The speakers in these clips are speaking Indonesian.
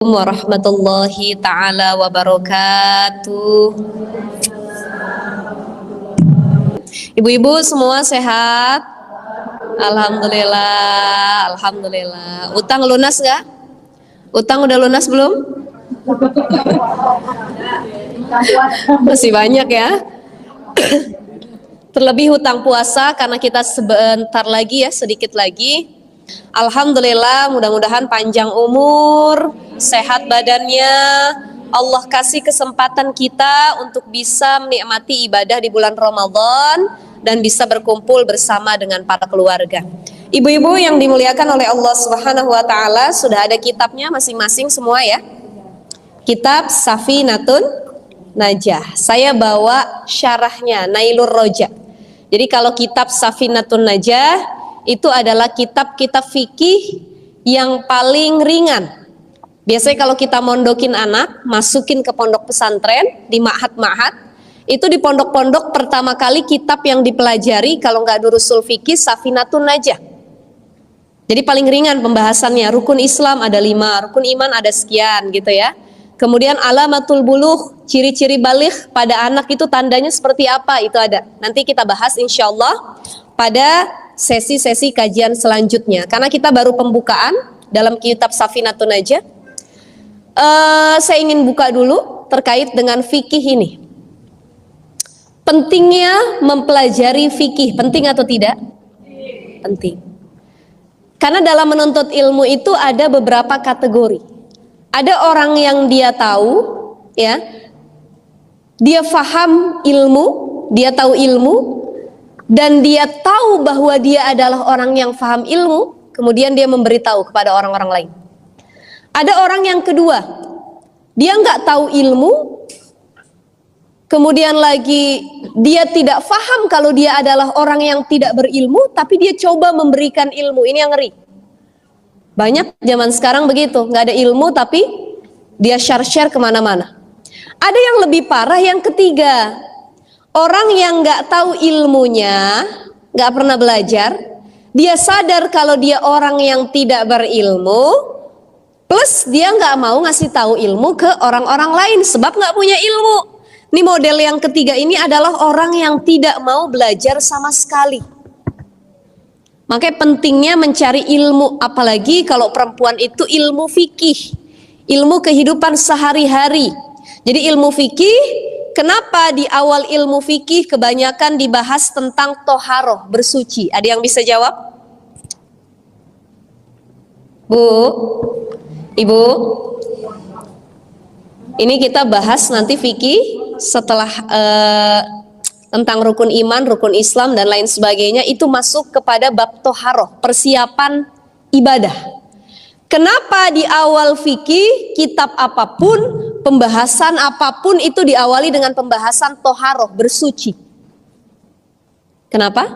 Warahmatullahi taala wabarakatuh. Ibu-ibu semua sehat? Alhamdulillah, alhamdulillah. Utang lunas nggak? Utang udah lunas belum? Masih banyak ya. Terlebih hutang puasa karena kita sebentar lagi ya, sedikit lagi. Alhamdulillah, mudah-mudahan panjang umur, sehat badannya. Allah kasih kesempatan kita untuk bisa menikmati ibadah di bulan Ramadan dan bisa berkumpul bersama dengan para keluarga. Ibu-ibu yang dimuliakan oleh Allah Subhanahu wa taala, sudah ada kitabnya masing-masing semua ya. Kitab Safinatun Najah. Saya bawa syarahnya Nailur Roja. Jadi kalau kitab Safinatun Najah itu adalah kitab-kitab fikih yang paling ringan. Biasanya kalau kita mondokin anak, masukin ke pondok pesantren, di ma'had-ma'had, itu di pondok-pondok pertama kali kitab yang dipelajari kalau nggak durusul fikih Safinatun Najah. Jadi paling ringan pembahasannya. Rukun Islam ada 5, rukun iman ada sekian gitu ya. Kemudian alamatul buluh, ciri-ciri baligh pada anak itu tandanya seperti apa, itu ada. Nanti kita bahas insya Allah pada sesi-sesi kajian selanjutnya. Karena kita baru pembukaan dalam kitab Safinatun Najah. Saya ingin buka dulu terkait dengan fikih ini. Pentingnya mempelajari fikih, penting atau tidak? Penting. Karena dalam menuntut ilmu itu ada beberapa kategori. Ada orang yang dia tahu, ya, dia faham ilmu, dia tahu ilmu, dan dia tahu bahwa dia adalah orang yang faham ilmu, kemudian dia memberitahu kepada orang-orang lain. Ada orang yang kedua, dia nggak tahu ilmu, kemudian lagi dia tidak faham kalau dia adalah orang yang tidak berilmu, tapi dia coba memberikan ilmu. Ini yang ngeri. Banyak zaman sekarang begitu, nggak ada ilmu tapi dia share-share kemana-mana. Ada yang lebih parah, yang ketiga, orang yang nggak tahu ilmunya, nggak pernah belajar, dia sadar kalau dia orang yang tidak berilmu, plus dia nggak mau ngasih tahu ilmu ke orang-orang lain sebab nggak punya ilmu. Ini model yang ketiga ini adalah orang yang tidak mau belajar sama sekali. Makanya pentingnya mencari ilmu, apalagi kalau perempuan itu ilmu fikih, ilmu kehidupan sehari-hari. Jadi ilmu fikih, kenapa di awal ilmu fikih kebanyakan dibahas tentang toharoh, bersuci? Ada yang bisa jawab? Bu, Ibu, ini kita bahas nanti fikih setelah tentang rukun iman, rukun Islam dan lain sebagainya, itu masuk kepada bab toharoh, persiapan ibadah. Kenapa di awal fikih, kitab apapun, pembahasan apapun itu diawali dengan pembahasan toharoh, bersuci? Kenapa?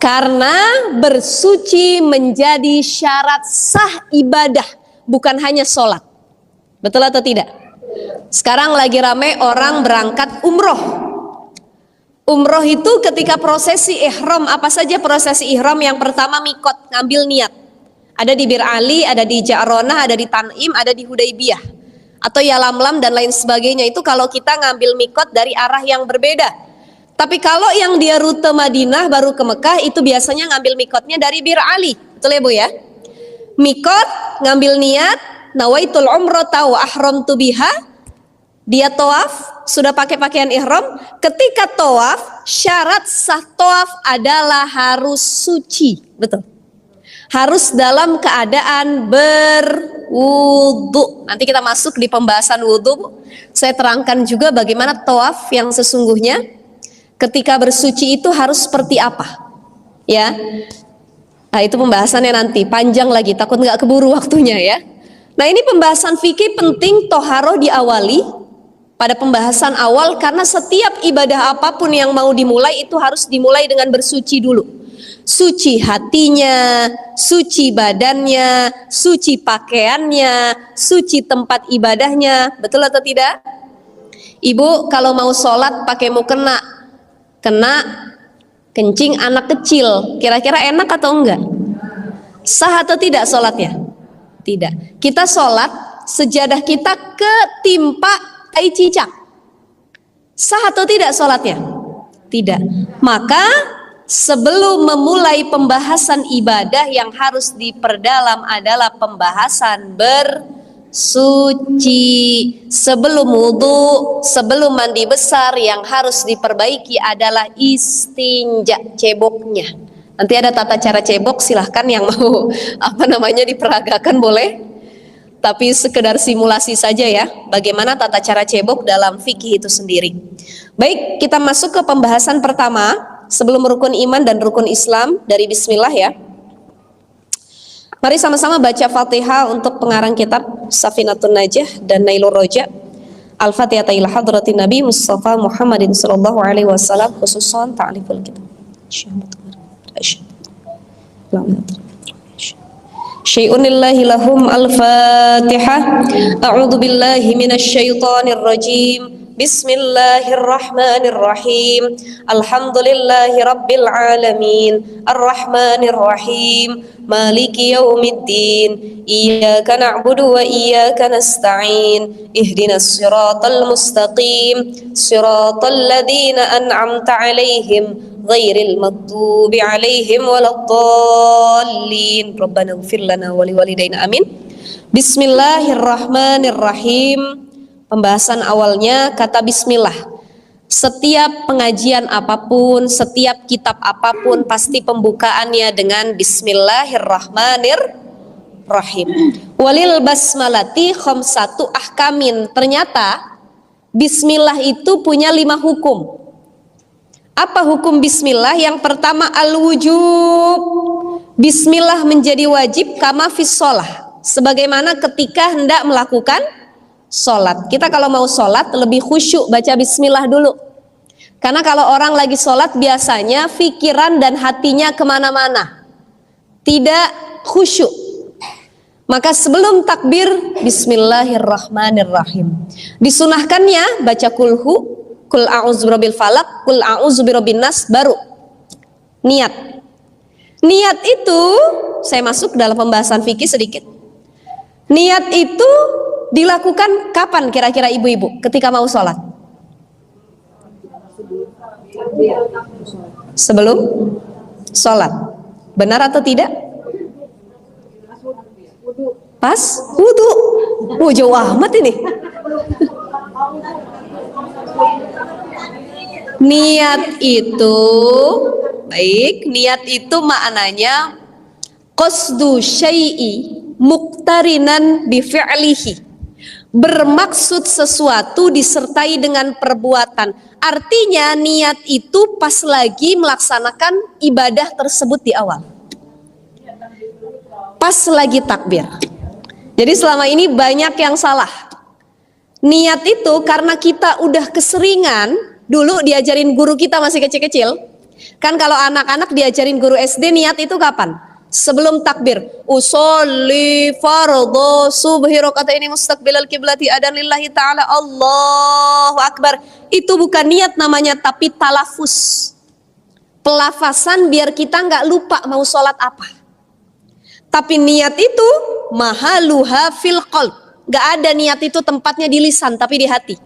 Karena bersuci menjadi syarat sah ibadah, bukan hanya sholat. Betul atau tidak? Sekarang lagi ramai orang berangkat umroh. Umroh itu ketika prosesi ihram, apa saja prosesi ihram? Yang pertama mikot, ngambil niat. Ada di Bir Ali, ada di Ja'ronah, ada di Tan'im, ada di Hudaybiyah, atau Yalamlam dan lain sebagainya. Itu kalau kita ngambil mikot dari arah yang berbeda. Tapi kalau yang dia rute Madinah baru ke Mekah, itu biasanya ngambil mikotnya dari Bir Ali. Betul ya Bu ya? Mikot, ngambil niat, nawaitul umrata wa ahramtu biha. Dia tawaf, sudah pakai pakaian ihram. Ketika tawaf, syarat sah tawaf adalah harus suci. Betul. Harus dalam keadaan berwudu. Nanti kita masuk di pembahasan wudu. Saya terangkan juga bagaimana tawaf yang sesungguhnya. Ketika bersuci itu harus seperti apa, ya. Nah itu pembahasannya nanti, panjang lagi, takut nggak keburu waktunya ya. Nah ini pembahasan fikih penting toharoh diawali pada pembahasan awal, karena setiap ibadah apapun yang mau dimulai itu harus dimulai dengan bersuci dulu. Suci hatinya, suci badannya, suci pakaiannya, suci tempat ibadahnya. Betul atau tidak? Ibu kalau mau sholat pakai mukena, kena kencing anak kecil, kira-kira enak atau enggak? Sah atau tidak sholatnya? Tidak. Kita sholat, sejadah kita ketimpa tai cicak. Sah atau tidak sholatnya? Tidak. Maka sebelum memulai pembahasan ibadah yang harus diperdalam adalah pembahasan bersuci. Sebelum wudhu, sebelum mandi besar, yang harus diperbaiki adalah istinja, ceboknya. Nanti ada tata cara cebok, silahkan yang mau diperagakan boleh. Tapi sekedar simulasi saja ya, bagaimana tata cara cebok dalam fikih itu sendiri. Baik, kita masuk ke pembahasan pertama sebelum rukun iman dan rukun Islam dari bismillah ya. Mari sama-sama baca Fatihah untuk pengarang kitab Safinatun Najah dan Nailur Roja. Al-Fatihah ila hadratin Nabi Mustafa Muhammadin sallallahu alaihi wasallam, khususan ta'liful kitab. Syai'un lillahi lahum al-Fatihah. A'udzu billahi minasy syaithanir rajim. Bismillahirrahmanirrahim. Alhamdulillahi rabbil alamin. Arrahmanir rahim. Maliki yaumiddin. Iyyaka na'budu wa iyyaka nasta'in. Ihdinas siratal mustaqim. Siratal ladzina an'amta 'alaihim ghairil maghdubi 'alaihim waladdallin. Rabbana ighfir lana wa liwalidayna amin. Bismillahirrahmanirrahim. Pembahasan awalnya kata bismillah. Setiap pengajian apapun, setiap kitab apapun pasti pembukaannya dengan bismillahirrahmanirrahim. Walil basmalati khamsatu ahkamin. Ternyata bismillah itu punya 5 hukum. Apa hukum bismillah? Yang pertama al-wujub. Bismillah menjadi wajib kama fis sholah, sebagaimana ketika hendak melakukan sholat. Kita kalau mau sholat lebih khusyuk baca bismillah dulu. Karena kalau orang lagi sholat biasanya pikiran dan hatinya kemana-mana, tidak khusyuk. Maka sebelum takbir bismillahirrahmanirrahim. Disunahkannya baca kulhu, kul a'udzu birabbil falaq, kul a'udzu birabbin nas, baru niat. Niat itu saya masuk dalam pembahasan fikih sedikit. Niat itu dilakukan kapan kira-kira ibu-ibu ketika mau sholat? Sebelum sholat. Benar atau tidak? Pas wudhu. Jauh amat ini. Niat itu, baik, niat itu maknanya qasdu syai'i muqtarinan bi fi'lihi. Bermaksud sesuatu disertai dengan perbuatan. Artinya niat itu pas lagi melaksanakan ibadah tersebut di awal. Pas lagi takbir. Jadi selama ini banyak yang salah. Niat itu karena kita udah keseringan, dulu diajarin guru kita masih kecil-kecil. Kan kalau anak-anak diajarin guru SD niat itu kapan? Sebelum takbir. Usolli fardhu subhi rakaataini mustaqbilal kiblati adan lillahi ta'ala Allahu akbar. Itu bukan niat namanya, tapi talafus. Pelafasan biar kita nggak lupa mau sholat apa. Tapi niat itu mahaluha fil qalb. Gak ada niat itu tempatnya di lisan, tapi di hati.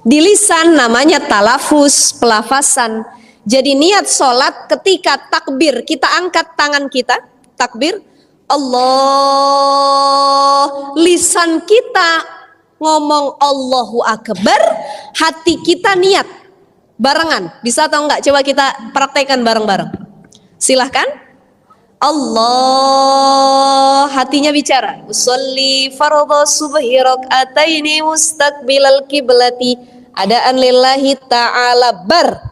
Di lisan namanya talafus, pelafasan. Jadi niat sholat ketika takbir, kita angkat tangan kita, takbir, Allah. Lisan kita ngomong Allahu Akbar, hati kita niat. Barengan, bisa atau enggak? Coba kita praktekkan bareng-bareng. Silahkan. Allah, hatinya bicara. Usolli fardhu subhi rakaataini mustaqbilal kiblati adaan lillahi ta'ala, bar.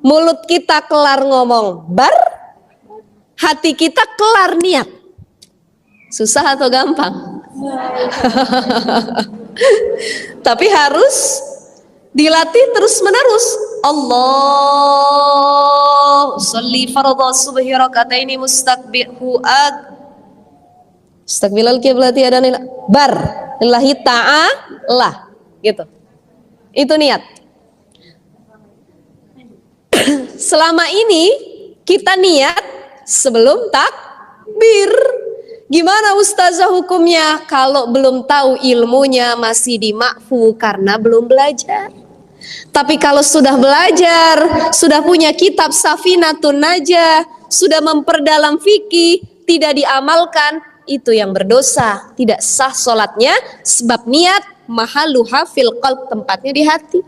Mulut kita kelar ngomong bar, hati kita kelar niat. Susah atau gampang? Tapi harus dilatih terus menerus. Allah sholli fardhu subhi rakaataini mustaqbilal kiblati adan bar lillahi ta'ala, gitu. Itu niat. Selama ini kita niat sebelum takbir. Gimana ustazah hukumnya? Kalau belum tahu ilmunya masih dimakfu karena belum belajar. Tapi kalau sudah belajar, sudah punya kitab Safinatun Najah, sudah memperdalam fikih, tidak diamalkan, itu yang berdosa, tidak sah sholatnya, sebab niat mahalluha fil qalb, tempatnya di hati.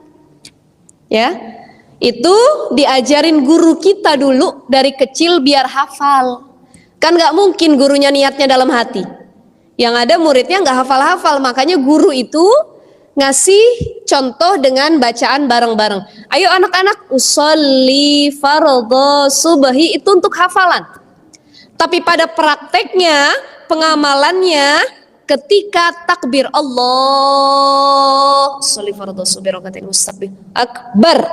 Ya, itu diajarin guru kita dulu dari kecil biar hafal. Kan nggak mungkin gurunya niatnya dalam hati. Yang ada muridnya nggak hafal-hafal, makanya guru itu ngasih contoh dengan bacaan bareng-bareng. Ayo anak-anak, usolli fardhu subhi, itu untuk hafalan. Tapi pada prakteknya, pengamalannya, ketika takbir Allah, usolli fardhu subhi rakatain mustaqbil akbar,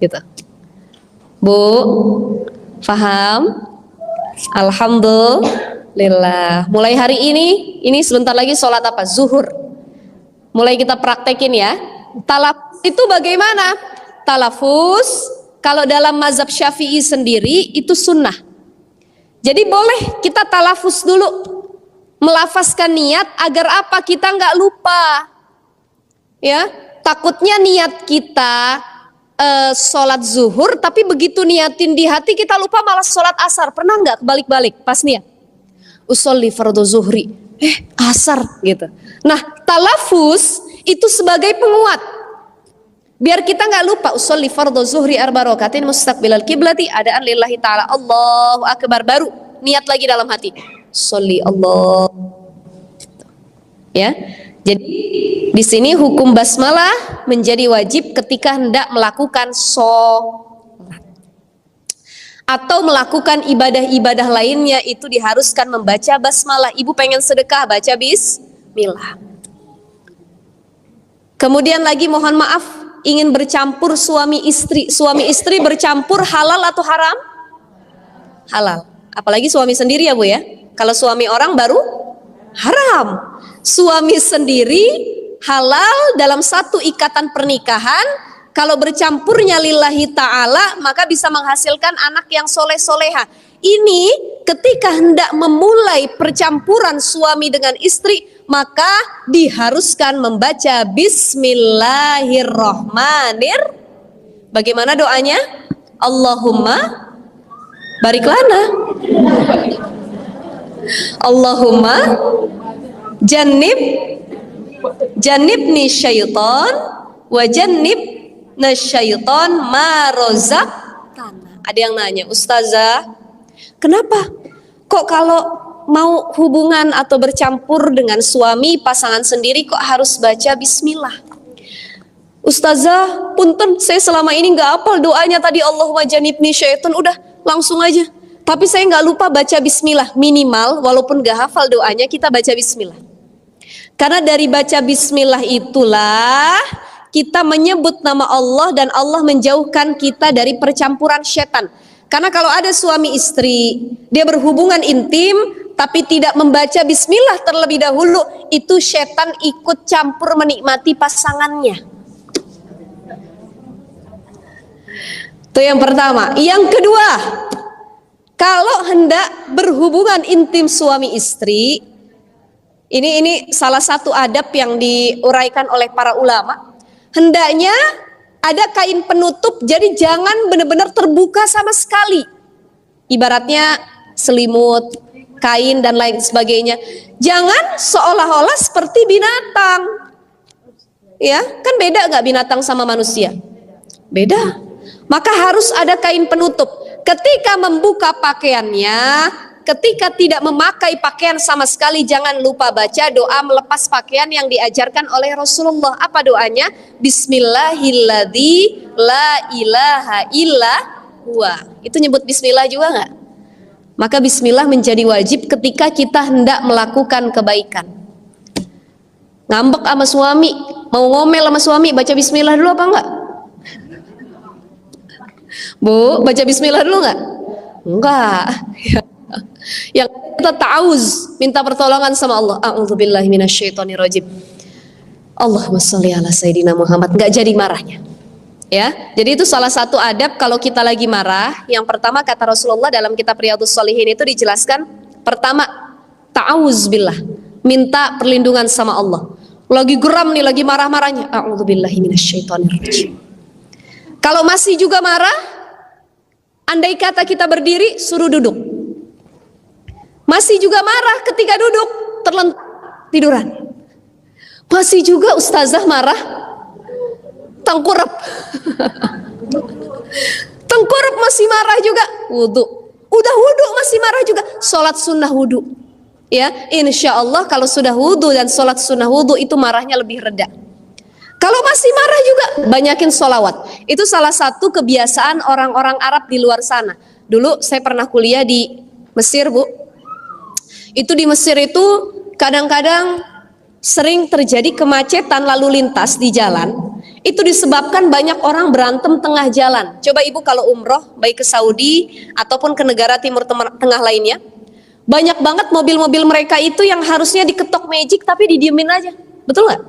gitu. Bu, paham? Alhamdulillah. Mulai hari ini sebentar lagi sholat apa? Zuhur. Mulai kita praktekin ya. Talafuz itu bagaimana? Talafuz kalau dalam mazhab Syafi'i sendiri itu sunnah. Jadi boleh kita talafuz dulu, melafazkan niat agar apa? Kita nggak lupa. Ya, takutnya niat kita sholat zuhur, tapi begitu niatin di hati kita lupa malah sholat asar. Pernah nggak kebalik-balik pas niat? Usolli fardhu zuhri, asar gitu. Nah, talafuz itu sebagai penguat biar kita nggak lupa. Usolli fardhu zuhri arba rakatain mustaqbilal kiblati, adaan lillahi ta'ala, Allahu akbar, baru niat lagi dalam hati, sholli Allah. Ya. Jadi di sini hukum basmalah menjadi wajib ketika hendak melakukan sholat atau melakukan ibadah-ibadah lainnya, itu diharuskan membaca basmalah. Ibu pengen sedekah, baca bismillah. Kemudian lagi mohon maaf, ingin bercampur suami istri bercampur, halal atau haram? Halal. Apalagi suami sendiri ya Bu ya. Kalau suami orang baru haram. Suami sendiri halal dalam satu ikatan pernikahan. Kalau bercampurnya lillahi ta'ala, maka bisa menghasilkan anak yang soleh-soleha. Ini ketika hendak memulai percampuran suami dengan istri, maka diharuskan membaca bismillahirrahmanirrahim. Bagaimana doanya? Allahumma barik lana, Allahumma jannibni syaitan wa jannibna syaitan ma razaqtana. Ada yang nanya, Ustazah, kenapa kok kalau mau hubungan atau bercampur dengan suami, pasangan sendiri, kok harus baca bismillah? Ustazah, punten, saya selama ini nggak hafal doanya tadi, Allahumma jannibni syaitan, udah langsung aja. Tapi saya nggak lupa baca bismillah. Minimal walaupun nggak hafal doanya, kita baca bismillah. Karena dari baca bismillah itulah kita menyebut nama Allah dan Allah menjauhkan kita dari percampuran setan. Karena kalau ada suami istri, dia berhubungan intim tapi tidak membaca bismillah terlebih dahulu, itu setan ikut campur menikmati pasangannya. Itu yang pertama. Yang kedua, kalau hendak berhubungan intim suami istri, ini salah satu adab yang diuraikan oleh para ulama. Hendaknya ada kain penutup, jadi jangan benar-benar terbuka sama sekali. Ibaratnya selimut, kain dan lain sebagainya. Jangan seolah-olah seperti binatang. Ya, kan beda nggak binatang sama manusia? Beda. Maka harus ada kain penutup. Ketika membuka pakaiannya, ketika tidak memakai pakaian sama sekali, jangan lupa baca doa melepas pakaian yang diajarkan oleh Rasulullah. Apa doanya? Bismillahilladzi la ilaha illa huwa. Itu nyebut bismillah juga nggak? Maka bismillah menjadi wajib ketika kita hendak melakukan kebaikan. Ngambek sama suami, mau ngomel sama suami, baca bismillah dulu apa enggak? Bu, baca bismillah dulu nggak? Enggak. Yang kita ta'awuz, minta pertolongan sama Allah. A'udzubillahi minasyaitonirrajim. Allahumma sholli ala sayyidina Muhammad. Enggak jadi marahnya. Ya, jadi itu salah satu adab kalau kita lagi marah. Yang pertama kata Rasulullah dalam kitab Riyadhus Shalihin itu dijelaskan, pertama, ta'awuz billah, minta perlindungan sama Allah. Lagi geram nih, lagi marah-marahnya, a'udzubillahi minasyaitonirrajim. Kalau masih juga marah, andai kata kita berdiri, suruh duduk. Masih juga marah ketika duduk, tiduran. Masih juga ustazah marah, tengkurap. Tengkurap masih marah juga, wudhu. Udah wudhu masih marah juga, sholat sunnah wudhu. Ya, insya Allah kalau sudah wudhu dan sholat sunnah wudhu itu marahnya lebih reda. Kalau masih marah juga, banyakin sholawat. Itu salah satu kebiasaan orang-orang Arab di luar sana. Dulu saya pernah kuliah di Mesir, Bu. Itu di Mesir itu kadang-kadang sering terjadi kemacetan lalu lintas di jalan. Itu disebabkan banyak orang berantem tengah jalan. Coba Ibu kalau umroh, baik ke Saudi ataupun ke negara Timur Tengah lainnya, banyak banget mobil-mobil mereka itu yang harusnya diketok magic tapi didiemin aja. Betul nggak?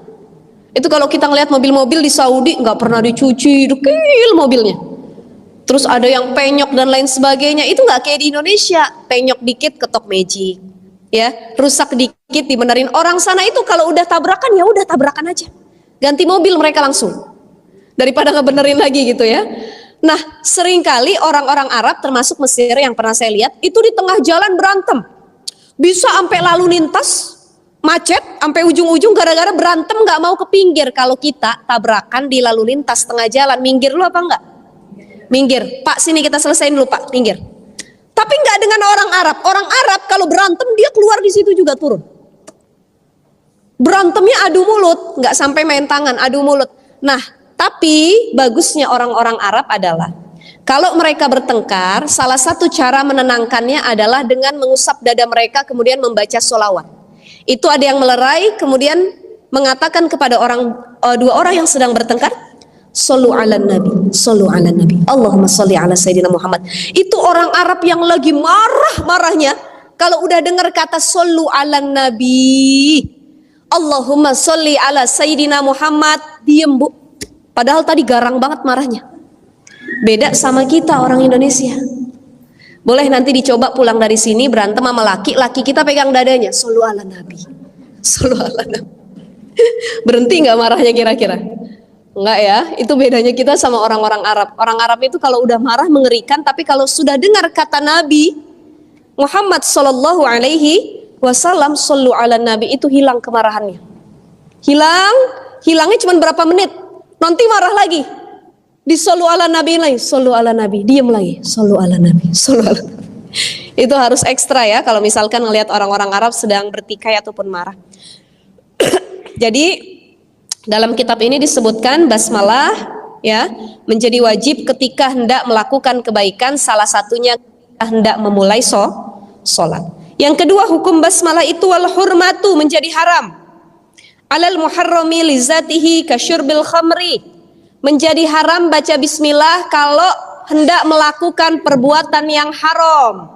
Itu kalau kita ngelihat mobil-mobil di Saudi nggak pernah dicuci, dekil mobilnya. Terus ada yang penyok dan lain sebagainya. Itu nggak kayak di Indonesia. Penyok dikit ketok magic, ya, rusak dikit dibenerin. Orang sana itu kalau udah tabrakan ya udah tabrakan aja, ganti mobil mereka langsung daripada ngebenerin lagi gitu ya. Nah, seringkali orang-orang Arab termasuk Mesir yang pernah saya lihat itu di tengah jalan berantem, bisa sampai lalu lintas macet sampai ujung-ujung gara-gara berantem nggak mau ke pinggir. Kalau kita tabrakan di lalu lintas tengah jalan, minggir lu apa enggak? Minggir, Pak, sini kita selesaiin dulu Pak, minggir. Tapi nggak dengan orang Arab. Orang Arab kalau berantem dia keluar di situ juga turun. Berantemnya adu mulut, nggak sampai main tangan, adu mulut. Nah, tapi bagusnya orang-orang Arab adalah kalau mereka bertengkar, salah satu cara menenangkannya adalah dengan mengusap dada mereka kemudian membaca sholawat. Itu ada yang melerai kemudian mengatakan kepada dua orang yang sedang bertengkar, Shollu ala nabi, Shollu ala nabi, Allahumma sholli ala Sayyidina Muhammad. Itu orang Arab yang lagi marah-marahnya, kalau udah dengar kata Shollu ala nabi, Allahumma sholli ala Sayyidina Muhammad, diem Bu. Padahal tadi garang banget marahnya. Beda sama kita orang Indonesia. Boleh nanti dicoba pulang dari sini berantem sama laki kita pegang dadanya, Shollu ala nabi, Shollu ala nabi. Berhenti nggak marahnya kira-kira? Enggak ya, itu bedanya kita sama orang-orang Arab. Orang Arab itu kalau udah marah mengerikan, tapi kalau sudah dengar kata Nabi Muhammad Sallallahu Alaihi Wasallam, Shollu ala nabi, itu hilang kemarahannya. Hilangnya cuma berapa menit. Nanti marah lagi, di Shollu ala nabi lagi, Shollu ala nabi, diem lagi, Shollu ala nabi, Shollu ala nabi. Itu harus ekstra ya kalau misalkan ngelihat orang-orang Arab sedang bertikai ataupun marah. Jadi dalam kitab ini disebutkan basmalah ya menjadi wajib ketika hendak melakukan kebaikan, salah satunya hendak memulai sholat. Yang kedua, hukum basmalah itu wal hurmatu, menjadi haram. Alal muharrami li zatihi kasyurbil khamri, menjadi haram baca bismillah kalau hendak melakukan perbuatan yang haram.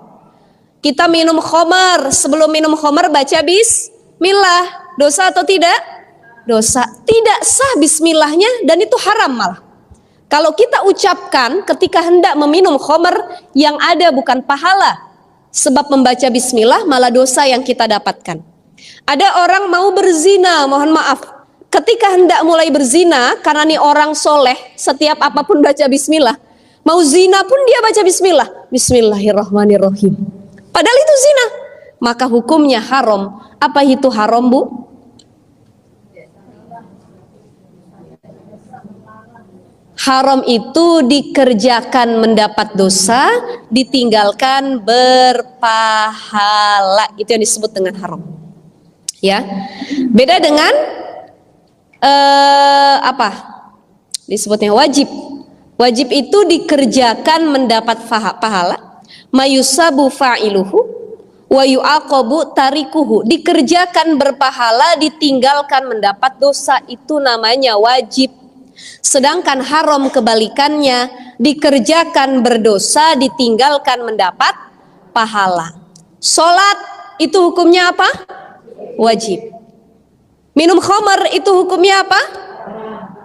Kita minum khamar, sebelum minum khamar baca bismillah, dosa atau tidak? Dosa. Tidak sah bismillahnya dan itu haram malah. Kalau kita ucapkan ketika hendak meminum khamar, yang ada bukan pahala, sebab membaca bismillah malah dosa yang kita dapatkan. Ada orang mau berzina, mohon maaf, ketika hendak mulai berzina, karena nih orang soleh, setiap apapun baca bismillah. Mau zina pun dia baca bismillah, Bismillahirrahmanirrahim. Padahal itu zina, maka hukumnya haram. Apa itu haram, Bu? Haram itu dikerjakan mendapat dosa, ditinggalkan berpahala. Itu yang disebut dengan haram. Ya, beda dengan apa? Disebutnya wajib. Wajib itu dikerjakan mendapat pahala, mayusabu fa'iluhu wa yu'aqabu tarikuhu. Dikerjakan berpahala, ditinggalkan mendapat dosa, itu namanya wajib. Sedangkan haram kebalikannya, dikerjakan berdosa, ditinggalkan mendapat pahala. Sholat itu hukumnya apa? Wajib. Minum khamar itu hukumnya apa?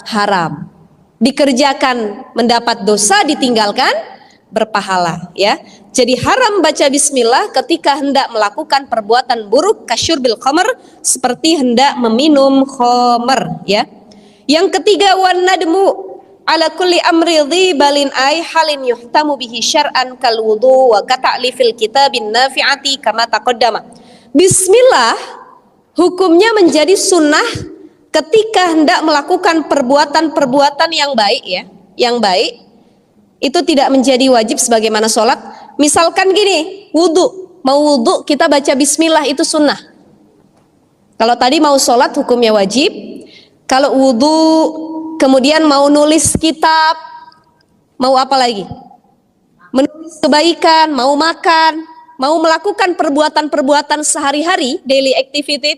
Haram. Dikerjakan mendapat dosa, ditinggalkan berpahala, ya. Jadi haram baca bismillah ketika hendak melakukan perbuatan buruk kasyurbil khamr, seperti hendak meminum khamr, ya. Yang ketiga, wan nadmu ala kulli amri dhibalin ay halin yuhtamu bihi syar'an kal wudu wa kata'lifil kitabin nafi'ati kama taqaddama. Bismillah hukumnya menjadi sunnah ketika hendak melakukan perbuatan-perbuatan yang baik, ya. Yang baik itu tidak menjadi wajib sebagaimana sholat. Misalkan gini, wudu, mau wudu kita baca bismillah, itu sunnah. Kalau tadi mau sholat hukumnya wajib. Kalau wudu kemudian mau nulis kitab, mau apa lagi? Menulis kebaikan, mau makan, mau melakukan perbuatan-perbuatan sehari-hari, daily activity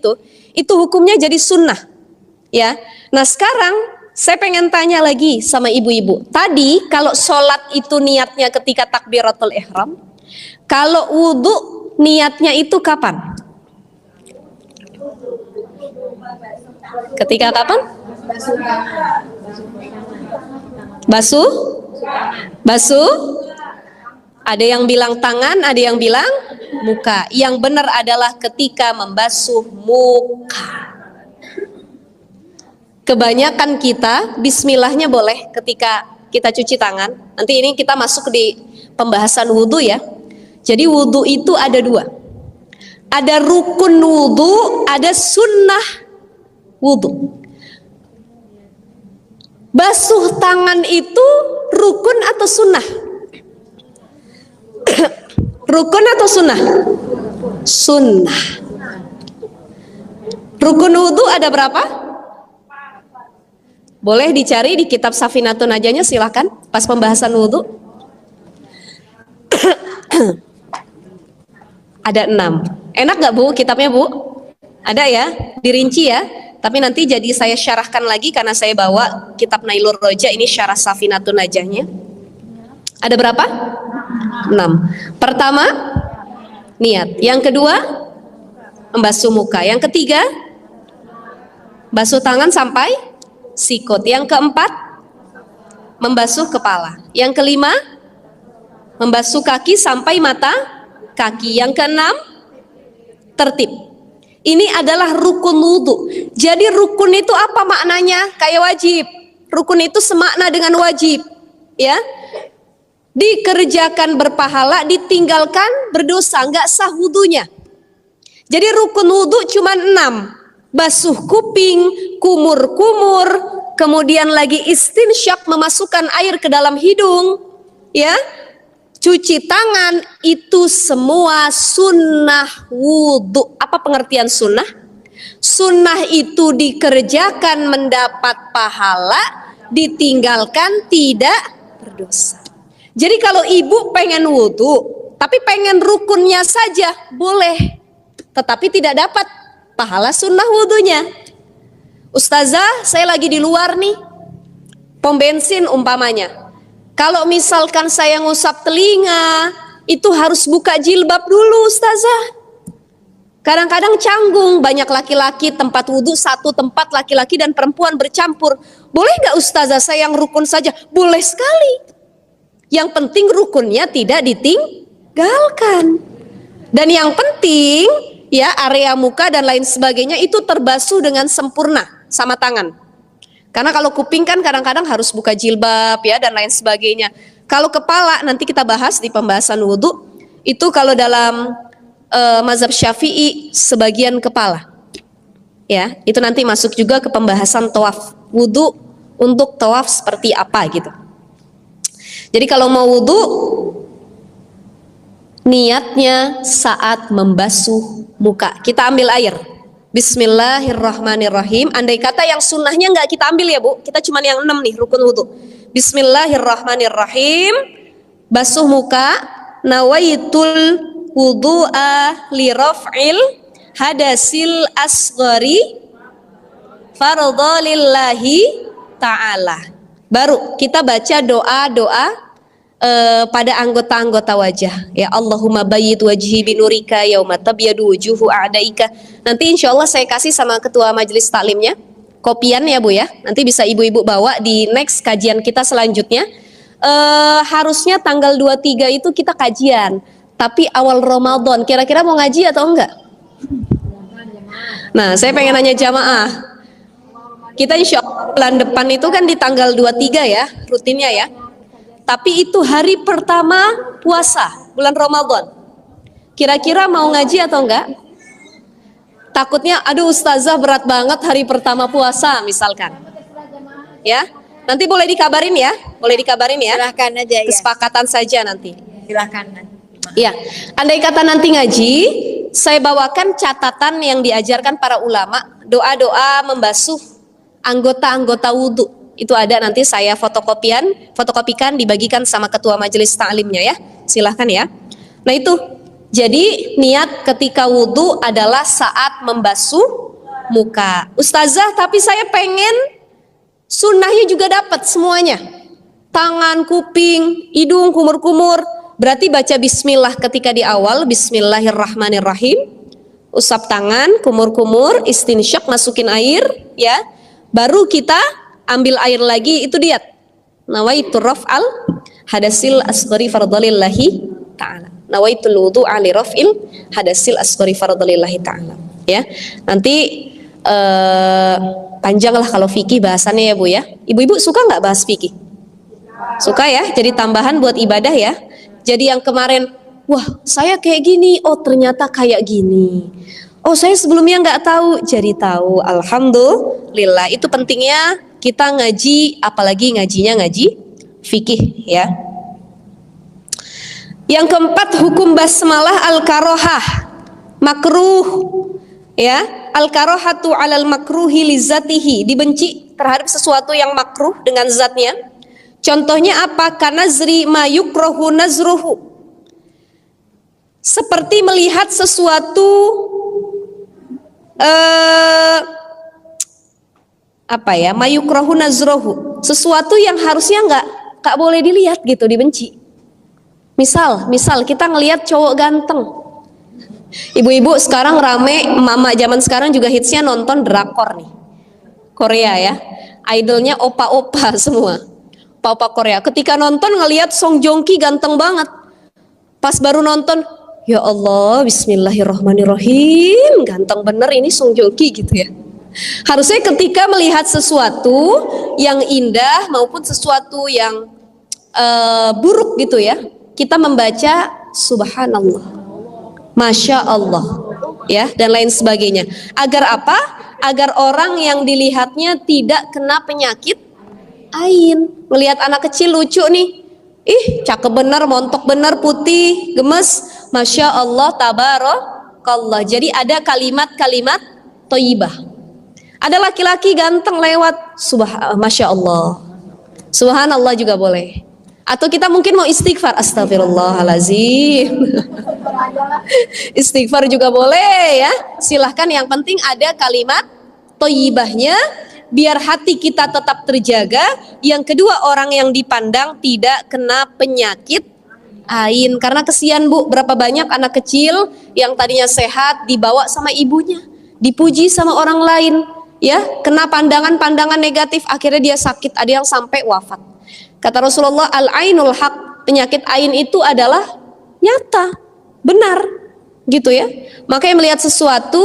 itu hukumnya jadi sunnah, ya. Nah sekarang saya pengen tanya lagi sama ibu-ibu. Tadi kalau sholat itu niatnya ketika takbiratul ihram, kalau wudu niatnya itu kapan? Ketika kapan? Basuh? Basuh? Ada yang bilang tangan, ada yang bilang muka. Yang benar adalah ketika membasuh muka. Kebanyakan kita bismillahnya boleh ketika kita cuci tangan. Nanti ini kita masuk di pembahasan wudhu, ya. Jadi wudhu itu ada dua. Ada rukun wudhu, ada sunnah wudhu. Basuh tangan itu rukun atau sunnah? Rukun atau sunnah? Sunnah. Rukun wudhu ada berapa? Boleh dicari di kitab Safinatun Najahnya, silahkan pas pembahasan wudhu. Ada 6. Enak gak Bu kitabnya Bu? Ada ya, dirinci ya. Tapi nanti jadi saya syarahkan lagi karena saya bawa kitab Nailur Roja, ini syarah Safinatun Najahnya. Ada berapa? 6. Pertama, niat. Yang kedua, membasuh muka. Yang ketiga, basuh tangan sampai sikut. Yang keempat, membasuh kepala. Yang kelima, membasuh kaki sampai mata kaki. Yang keenam, tertib. Ini adalah rukun wudhu. Jadi rukun itu apa maknanya? Kayak wajib. Rukun itu semakna dengan wajib, ya. Dikerjakan berpahala, ditinggalkan berdosa, nggak sah wudhunya. Jadi rukun wudhu cuma 6. Basuh kuping, kumur-kumur, kemudian lagi istinsyak, memasukkan air ke dalam hidung, ya. Cuci tangan, itu semua sunnah wudhu. Apa pengertian sunnah? Sunnah itu dikerjakan mendapat pahala, ditinggalkan tidak berdosa. Jadi kalau ibu pengen wudhu, tapi pengen rukunnya saja, boleh. Tetapi tidak dapat pahala sunnah wudhunya. Ustazah, saya lagi di luar nih, pom bensin umpamanya. Kalau misalkan saya ngusap telinga, itu harus buka jilbab dulu ustazah. Kadang-kadang canggung, banyak laki-laki, tempat wudhu satu tempat laki-laki dan perempuan bercampur. Boleh gak ustazah saya yang rukun saja? Boleh sekali. Yang penting rukunnya tidak ditinggalkan. Dan yang penting, ya, area muka dan lain sebagainya itu terbasuh dengan sempurna sama tangan. Karena kalau kuping kan kadang-kadang harus buka jilbab, ya, dan lain sebagainya. Kalau kepala nanti kita bahas di pembahasan wudhu. Itu kalau dalam mazhab Syafi'i sebagian kepala, ya, itu nanti masuk juga ke pembahasan tawaf wudhu. Untuk tawaf seperti apa gitu. Jadi kalau mau wudhu, niatnya saat membasuh muka. Kita ambil air, Bismillahirrahmanirrahim. Andai kata yang sunnahnya nggak kita ambil ya Bu, kita cuma yang 6 nih rukun wudhu. Bismillahirrahmanirrahim. Basuh muka. Nawaitul wudu'a li raf'il hadasil asghari fardhu lillahi ta'ala. Baru kita baca doa-doa pada anggota-anggota wajah, ya. Allahumma bayyid wajhi binurika yauma tabyadu wujuhu a'daika. Nanti insya Allah saya kasih sama ketua majelis taklimnya kopian ya Bu ya. Nanti bisa ibu-ibu bawa di next kajian kita selanjutnya. Harusnya tanggal 23 itu kita kajian, tapi awal Ramadan. Kira-kira mau ngaji atau enggak? Nah, saya pengen nanya jamaah. Kita insya Allah bulan depan itu kan di tanggal 23 ya, rutinnya ya. Tapi itu hari pertama puasa, bulan Ramadan. Kira-kira mau ngaji atau enggak? Takutnya, aduh ustazah berat banget hari pertama puasa misalkan. Ya, nanti boleh dikabarin ya, boleh dikabarin ya. Silahkan aja ya. Kesepakatan saja nanti. Silahkan. Ya, andai kata nanti ngaji, saya bawakan catatan yang diajarkan para ulama, doa-doa membasuh anggota-anggota wudhu. Itu ada, nanti saya fotokopikan, dibagikan sama ketua majelis ta'limnya ya. Silahkan ya. Nah itu, jadi niat ketika wudhu adalah saat membasuh muka. Ustazah, tapi saya pengen sunnahnya juga dapat semuanya. Tangan, kuping, hidung, kumur-kumur. Berarti baca bismillah ketika di awal, bismillahirrahmanirrahim. Usap tangan, kumur-kumur, istinsyak, masukin air ya. Baru kita ambil air lagi, itu diat. Nawaitu raf'al hadasil asghari fardhalillahi ta'ala. Nawaitul wudu'a li raf'il hadasil asghari fardhalillahi ta'ala. Ya. Nanti panjang lah kalau fikih bahasannya ya Bu ya. Ibu-ibu suka nggak bahas fikih? Suka ya, jadi tambahan buat ibadah ya. Jadi yang kemarin, wah saya kayak gini, oh ternyata kayak gini. Oh saya sebelumnya nggak tahu, jadi tahu. Alhamdulillah, itu pentingnya kita ngaji, apalagi ngajinya ngaji fikih ya. Yang keempat, hukum basmalah al-karohah, makruh ya. Al-karohatu alal makruhi lizatihi, dibenci terhadap sesuatu yang makruh dengan zatnya. Contohnya apa? Kanazri ma yukrohu nazruhu, seperti melihat sesuatu apa ya, mayukrohu nazrohu, sesuatu yang harusnya nggak boleh dilihat gitu, dibenci. Misal kita ngelihat cowok ganteng. Ibu-ibu sekarang rame, mama zaman sekarang juga hitsnya nonton drakor nih, Korea ya. Idolnya opa-opa semua, opa-opa Korea. Ketika nonton ngelihat Song Joong Ki ganteng banget, pas baru nonton, ya Allah, bismillahirrahmanirrahim, ganteng bener ini Song Joong Ki gitu ya. Harusnya ketika melihat sesuatu yang indah maupun sesuatu yang buruk gitu ya, kita membaca subhanallah, masya Allah ya, dan lain sebagainya. Agar apa? Agar orang yang dilihatnya tidak kena penyakit ain. Melihat anak kecil lucu nih, ih cakep bener, montok bener, putih, gemes, masya Allah, tabarakallah. Jadi ada kalimat-kalimat thayyibah. Ada laki-laki ganteng lewat, masya Allah, subhanallah juga boleh. Atau kita mungkin mau istighfar, astagfirullahalazim. Istighfar juga boleh ya. Silahkan, yang penting ada kalimat thayyibahnya, biar hati kita tetap terjaga. Yang kedua, orang yang dipandang tidak kena penyakit ain. Karena kesian Bu, berapa banyak anak kecil yang tadinya sehat dibawa sama ibunya, dipuji sama orang lain ya, kena pandangan-pandangan negatif, akhirnya dia sakit, ada yang sampai wafat. Kata Rasulullah, al-ainul haq, penyakit ain itu adalah nyata, benar gitu ya. Makanya melihat sesuatu,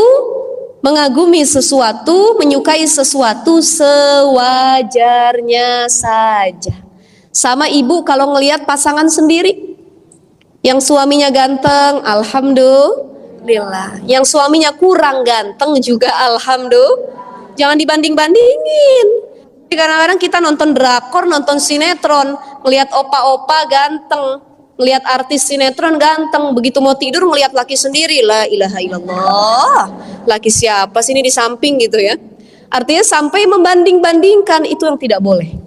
mengagumi sesuatu, menyukai sesuatu sewajarnya saja. Sama ibu kalau ngelihat pasangan sendiri yang suaminya ganteng, alhamdulillah. Yang suaminya kurang ganteng juga alhamdulillah. Jangan dibanding-bandingin. Kadang-kadang kita nonton drakor, nonton sinetron, melihat opa-opa ganteng, melihat artis sinetron ganteng, begitu mau tidur melihat laki sendiri, la ilaha illallah, laki siapa sih ini di samping gitu ya. Artinya sampai membanding-bandingkan, itu yang tidak boleh.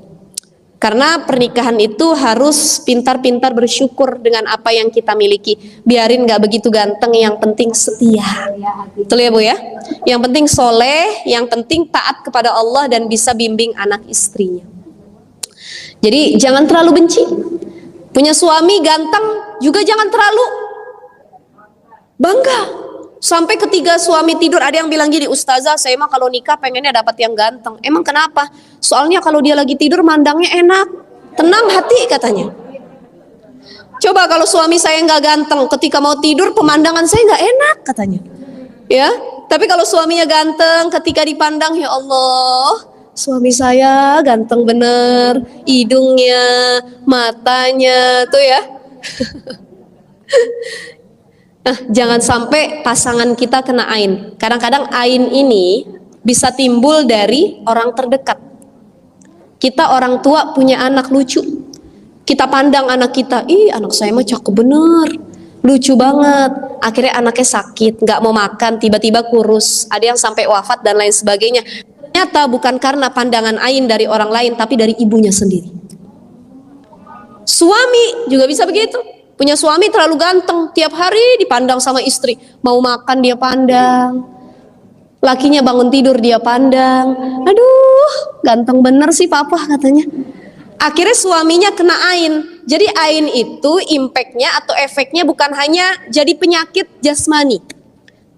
Karena pernikahan itu harus pintar-pintar bersyukur dengan apa yang kita miliki. Biarin gak begitu ganteng, yang penting setia. Betul ya Bu ya? Yang penting soleh, yang penting taat kepada Allah dan bisa bimbing anak istrinya. Jadi jangan terlalu benci. Punya suami ganteng juga jangan terlalu bangga. Sampai ketiga suami tidur, ada yang bilang gini, ustazah saya mah kalau nikah pengennya dapat yang ganteng. Emang kenapa? Soalnya kalau dia lagi tidur mandangnya enak. tenang hati katanya. Coba kalau suami saya nggak ganteng, ketika mau tidur pemandangan saya nggak enak katanya. Ya, tapi kalau suaminya ganteng, ketika dipandang, ya Allah, suami saya ganteng bener, hidungnya, matanya, tuh ya. Nah, jangan sampai pasangan kita kena ain. Kadang-kadang ain ini bisa timbul dari orang terdekat. Kita orang tua punya anak lucu, kita pandang anak kita, ih anak saya mah cakep bener, lucu banget. Akhirnya anaknya sakit, nggak mau makan, tiba-tiba kurus, ada yang sampai wafat dan lain sebagainya. Ternyata bukan karena pandangan ain dari orang lain, tapi dari ibunya sendiri. Suami juga bisa begitu. Punya suami terlalu ganteng, tiap hari dipandang sama istri, mau makan dia pandang, lakinya bangun tidur dia pandang, aduh ganteng bener sih papa katanya. Akhirnya suaminya kena ain. Jadi ain itu impactnya atau efeknya bukan hanya jadi penyakit jasmani,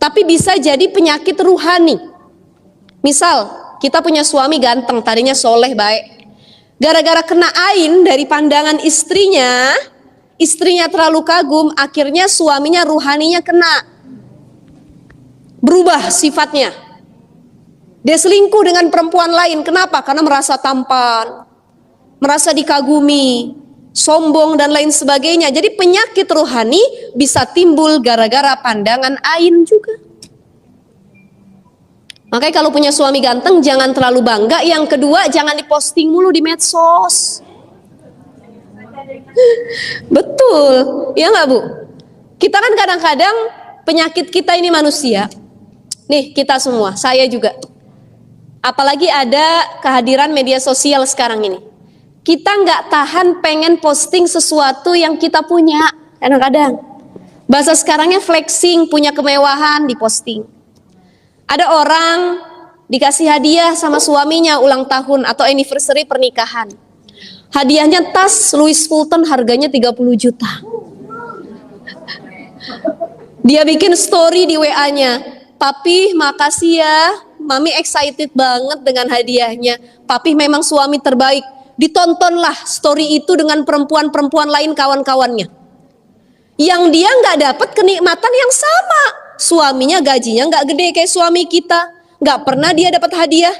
tapi bisa jadi penyakit ruhani. Misal kita punya suami ganteng, tadinya soleh baik, gara-gara kena ain dari pandangan istrinya, istrinya terlalu kagum, akhirnya suaminya ruhaninya kena, berubah sifatnya. Dia selingkuh dengan perempuan lain. Kenapa? Karena merasa tampan, merasa dikagumi, sombong dan lain sebagainya. Jadi penyakit rohani bisa timbul gara-gara pandangan ain juga. Makanya kalau punya suami ganteng jangan terlalu bangga. Yang kedua, jangan diposting mulu di medsos. Betul, ya nggak Bu? Kita kan kadang-kadang penyakit kita ini manusia. Nih kita semua, saya juga. Apalagi ada kehadiran media sosial sekarang ini. Kita nggak tahan pengen posting sesuatu yang kita punya. Kadang-kadang bahasa sekarangnya flexing, punya kemewahan diposting. Ada orang dikasih hadiah sama suaminya ulang tahun atau anniversary pernikahan. Hadiahnya tas Louis Vuitton harganya 30 juta. Dia bikin story di WA-nya, "Papi makasih ya, Mami excited banget dengan hadiahnya. Papi memang suami terbaik." Ditontonlah story itu dengan perempuan-perempuan lain kawan-kawannya. Yang dia nggak dapat kenikmatan yang sama. Suaminya gajinya nggak gede kayak suami kita, nggak pernah dia dapat hadiah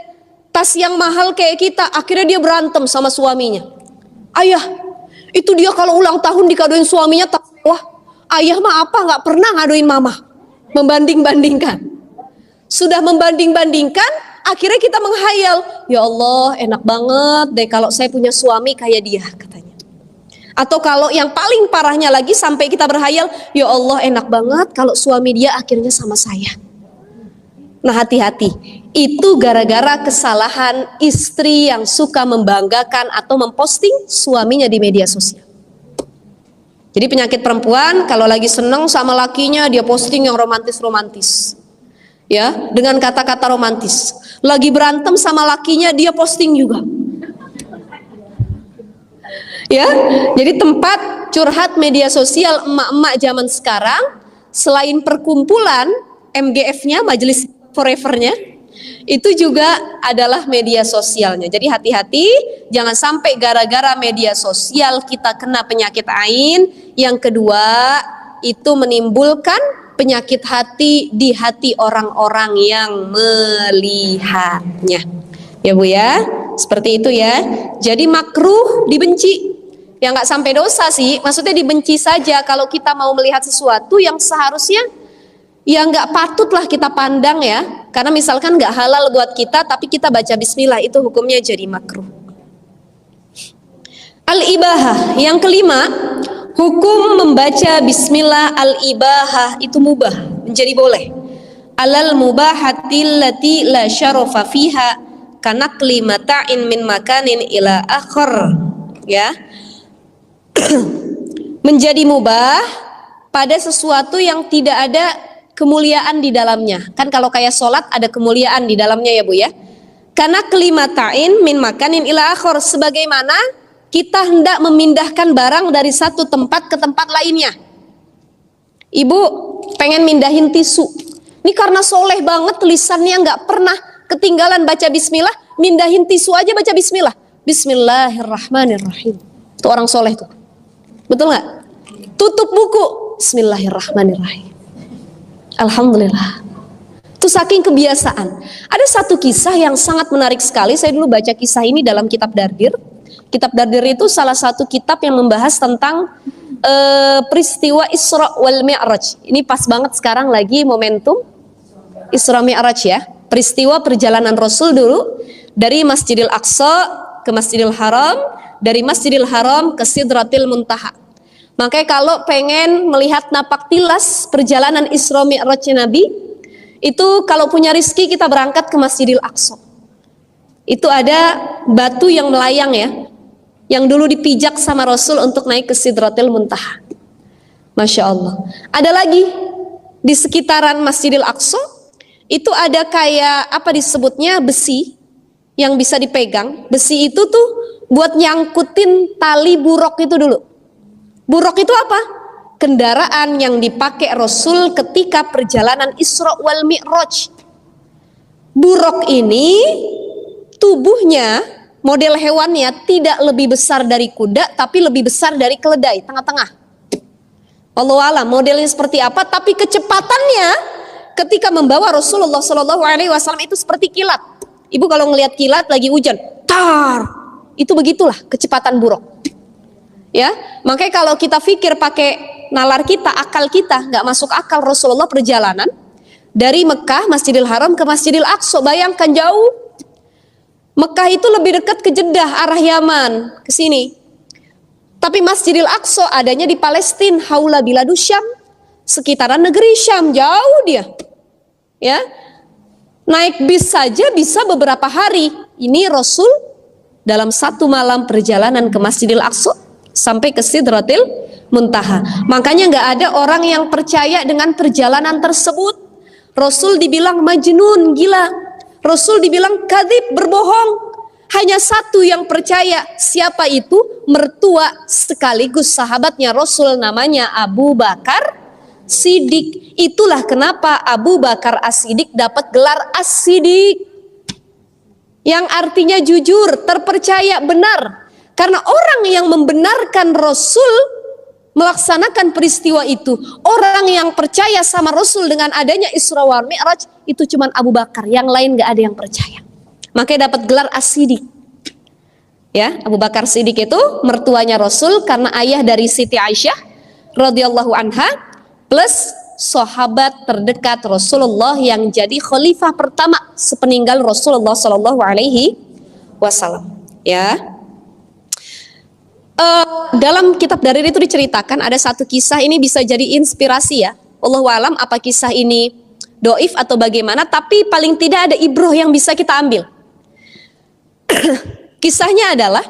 tas yang mahal kayak kita. Akhirnya dia berantem sama suaminya. Ayah, itu dia kalau ulang tahun dikadoin suaminya tas. Wah, ayah mah apa nggak pernah ngadoin mama. Membanding-bandingkan. Sudah membanding-bandingkan, akhirnya kita menghayal, ya Allah enak banget deh kalau saya punya suami kayak dia katanya. Atau kalau yang paling parahnya lagi sampai kita berhayal, ya Allah enak banget kalau suami dia akhirnya sama saya. Nah hati-hati, itu gara-gara kesalahan istri yang suka membanggakan atau memposting suaminya di media sosial. Jadi penyakit perempuan kalau lagi seneng sama lakinya dia posting yang romantis-romantis. Ya, dengan kata-kata romantis. Lagi berantem sama lakinya dia posting juga. Ya, jadi tempat curhat media sosial emak-emak zaman sekarang selain perkumpulan MGF-nya, majelis forever-nya, itu juga adalah media sosialnya. Jadi hati-hati, jangan sampai gara-gara media sosial kita kena penyakit ain. Yang kedua, itu menimbulkan penyakit hati di hati orang-orang yang melihatnya. Ya Bu ya, seperti itu ya. Jadi makruh dibenci. Ya nggak sampai dosa sih, maksudnya dibenci saja kalau kita mau melihat sesuatu yang seharusnya ya nggak patutlah kita pandang ya. Karena misalkan nggak halal buat kita, tapi kita baca bismillah, itu hukumnya jadi makruh. Al-ibahah, yang kelima, hukum membaca bismillah al-ibahah itu mubah, menjadi boleh. Alal mubahatil lati la syarafa fiha kanaqli mata'in min makanin ila akhar. Ya. Menjadi mubah pada sesuatu yang tidak ada kemuliaan di dalamnya. Kan kalau kayak sholat ada kemuliaan di dalamnya ya Bu ya. Karena kelimatain min makanin ila akhor, sebagaimana kita hendak memindahkan barang dari satu tempat ke tempat lainnya. Ibu pengen mindahin tisu. Ini karena soleh banget tulisannya nggak pernah ketinggalan baca bismillah, mindahin tisu aja baca bismillah. Bismillahirrahmanirrahim. Itu orang soleh tuh. Betul nggak? Tutup buku, Bismillahirrahmanirrahim. Alhamdulillah. Itu saking kebiasaan. Ada satu kisah yang sangat menarik sekali. Saya dulu baca kisah ini dalam kitab Dardir. Kitab Dardir itu salah satu kitab yang membahas tentang peristiwa Isra wal Mi'raj. Ini pas banget sekarang lagi momentum Isra Mi'raj ya. Peristiwa perjalanan Rasul dulu dari Masjidil Aqsa ke Masjidil Haram, dari Masjidil Haram ke Sidratil Muntaha. Makanya kalau pengen melihat napak tilas perjalanan Isra Mi'raj Nabi, itu kalau punya rizki kita berangkat ke Masjidil Aqsa. Itu ada batu yang melayang ya, yang dulu dipijak sama Rasul untuk naik ke Sidratil Muntaha. Masya Allah. Ada lagi di sekitaran Masjidil Aqsa, itu ada kayak apa disebutnya besi yang bisa dipegang. Besi itu tuh buat nyangkutin tali buruk itu dulu. Buruk itu apa? Kendaraan yang dipakai Rasul ketika perjalanan Isra wal Mi'raj. Buruk ini tubuhnya, model hewannya tidak lebih besar dari kuda, tapi lebih besar dari keledai, tengah-tengah. Wallahu a'lam modelnya seperti apa, tapi kecepatannya ketika membawa Rasulullah SAW itu seperti kilat. Ibu kalau ngelihat kilat lagi hujan, tar, itu begitulah kecepatan buruk. Ya, makanya kalau kita pikir pakai nalar kita, akal kita nggak masuk akal. Rasulullah perjalanan dari Mekah, Masjidil Haram ke Masjidil Aqsa, bayangkan jauh. Mekah itu lebih dekat ke Jeddah, arah Yaman, ke sini. Tapi Masjidil Aqsa adanya di Palestina, haula biladu Syam, sekitaran negeri Syam, jauh dia. Ya. Naik bis saja bisa beberapa hari. Ini Rasul dalam satu malam perjalanan ke Masjidil Aqsa sampai ke Sidratil Muntaha. Makanya nggak ada orang yang percaya dengan perjalanan tersebut. Rasul dibilang majnun, gila. Rasul dibilang kadzib, berbohong. Hanya satu yang percaya. Siapa itu? Mertua sekaligus sahabatnya Rasul, namanya Abu Bakar Siddiq. Itulah kenapa Abu Bakar As-Siddiq dapat gelar As-Siddiq, yang artinya jujur, terpercaya, benar. Karena orang yang membenarkan Rasul melaksanakan peristiwa itu, orang yang percaya sama Rasul dengan adanya Isra wal Mi'raj, itu cuma Abu Bakar, yang lain gak ada yang percaya. Makanya dapat gelar As-Siddiq. Ya, Abu Bakar Siddiq itu mertuanya Rasul karena ayah dari Siti Aisyah radhiyallahu anha, plus sahabat terdekat Rasulullah yang jadi khalifah pertama sepeninggal Rasulullah Shallallahu Alaihi Wasallam. Ya, dalam kitab Dardir itu diceritakan ada satu kisah, ini bisa jadi inspirasi ya. Allahu alam apa kisah ini doif atau bagaimana, tapi paling tidak ada ibroh yang bisa kita ambil. Kisahnya adalah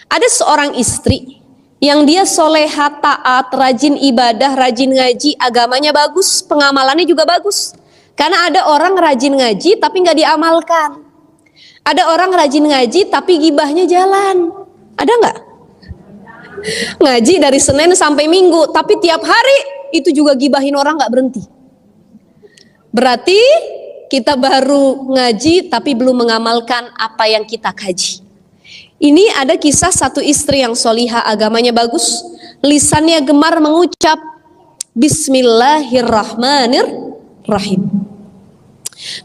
ada seorang istri yang dia soleha, taat, rajin ibadah, rajin ngaji, agamanya bagus, pengamalannya juga bagus. Karena ada orang rajin ngaji tapi nggak diamalkan. Ada orang rajin ngaji tapi gibahnya jalan. Ada nggak? Ngaji dari Senin sampai Minggu, tapi tiap hari itu juga gibahin orang nggak berhenti. Berarti kita baru ngaji tapi belum mengamalkan apa yang kita kaji. Ini ada kisah satu istri yang solihah, agamanya bagus, lisannya gemar mengucap Bismillahirrahmanirrahim.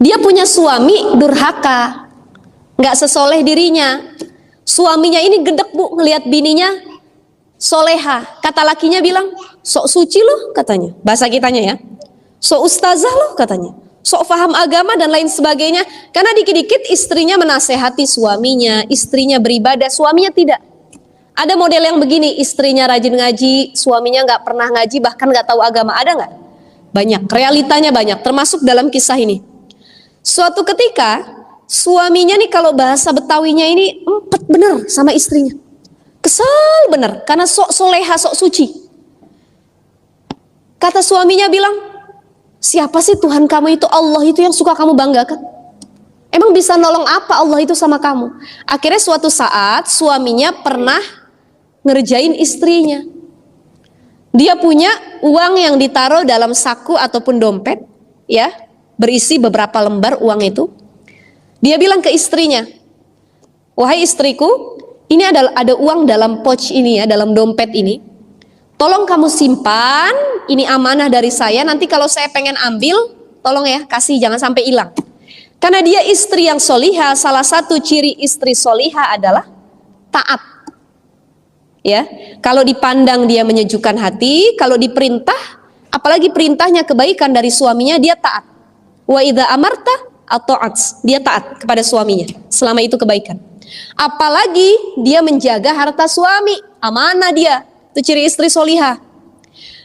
Dia punya suami durhaka, nggak sesoleh dirinya. Suaminya ini gedek bu, ngelihat bininya soleha. Kata lakinya bilang, sok suci loh katanya, bahasa kitanya ya, sok ustazah loh katanya, sok paham agama dan lain sebagainya. Karena dikit-dikit istrinya menasehati suaminya, istrinya beribadah, suaminya tidak. Ada model yang begini, istrinya rajin ngaji, suaminya nggak pernah ngaji, bahkan nggak tahu agama. Ada nggak? Banyak, realitanya banyak, termasuk dalam kisah ini. Suatu ketika suaminya nih, kalau bahasa Betawinya ini empet bener sama istrinya, kesel bener karena sok soleha, sok suci. Kata suaminya bilang, siapa sih Tuhan kamu itu? Allah itu yang suka kamu banggakan. Emang bisa nolong apa Allah itu sama kamu? Akhirnya suatu saat suaminya pernah ngerjain istrinya. Dia punya uang yang ditaruh dalam saku ataupun dompet, ya, berisi beberapa lembar uang itu. Dia bilang ke istrinya, wahai istriku, ini ada uang dalam pouch ini ya, dalam dompet ini. Tolong kamu simpan, ini amanah dari saya. Nanti kalau saya pengen ambil, tolong ya, kasih, jangan sampai hilang. Karena dia istri yang soliha, salah satu ciri istri soliha adalah taat. Ya, kalau dipandang dia menyejukkan hati, kalau diperintah, apalagi perintahnya kebaikan dari suaminya, dia taat. Wa idza amarta ata'at, dia taat kepada suaminya selama itu kebaikan. Apalagi dia menjaga harta suami, amanah dia. Itu ciri istri soliha.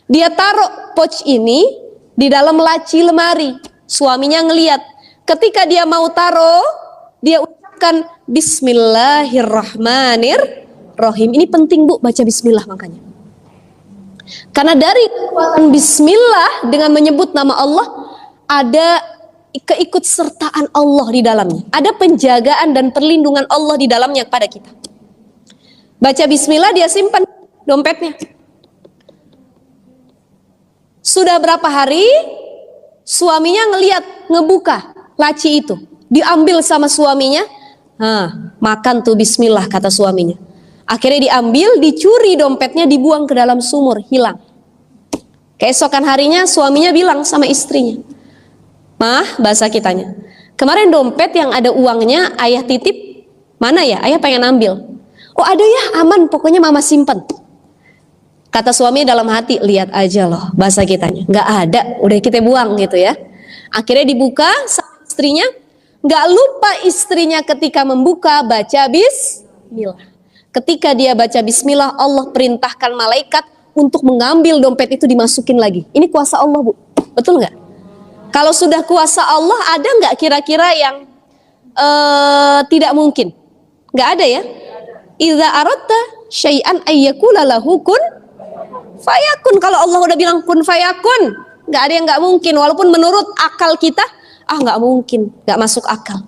Dia taruh pouch ini di dalam laci lemari. Suaminya ngelihat. Ketika dia mau taruh, dia ucapkan Bismillahirrahmanirrahim. Ini penting Bu, baca Bismillah makanya. Karena dari kekuatan Bismillah dengan menyebut nama Allah, ada keikutsertaan Allah di dalamnya. Ada penjagaan dan perlindungan Allah di dalamnya kepada kita. Baca Bismillah, dia simpan dompetnya. Sudah berapa hari suaminya ngelihat, ngebuka laci itu, diambil sama suaminya. Makan tuh Bismillah, kata suaminya. Akhirnya diambil, dicuri dompetnya, dibuang ke dalam sumur, hilang. Keesokan harinya suaminya bilang sama istrinya, "Mah," bahasa kitanya, "kemarin dompet yang ada uangnya ayah titip, mana ya? Ayah pengen ambil." "Oh ada ya, aman, pokoknya mama simpen." Kata suaminya dalam hati, "Lihat aja loh," bahasa kitanya, "nggak ada, udah kita buang," gitu ya. Akhirnya dibuka sama istrinya, nggak lupa istrinya ketika membuka baca Bismillah. Ketika dia baca Bismillah, Allah perintahkan malaikat untuk mengambil dompet itu, dimasukin lagi. Ini kuasa Allah Bu, betul nggak? Kalau sudah kuasa Allah, ada nggak kira-kira yang tidak mungkin? Nggak ada ya. Idza aradta syai'an ayyakula lahu kun fayakun. Kalau Allah udah bilang kun fayakun, nggak ada yang nggak mungkin. Walaupun menurut akal kita, nggak mungkin, nggak masuk akal.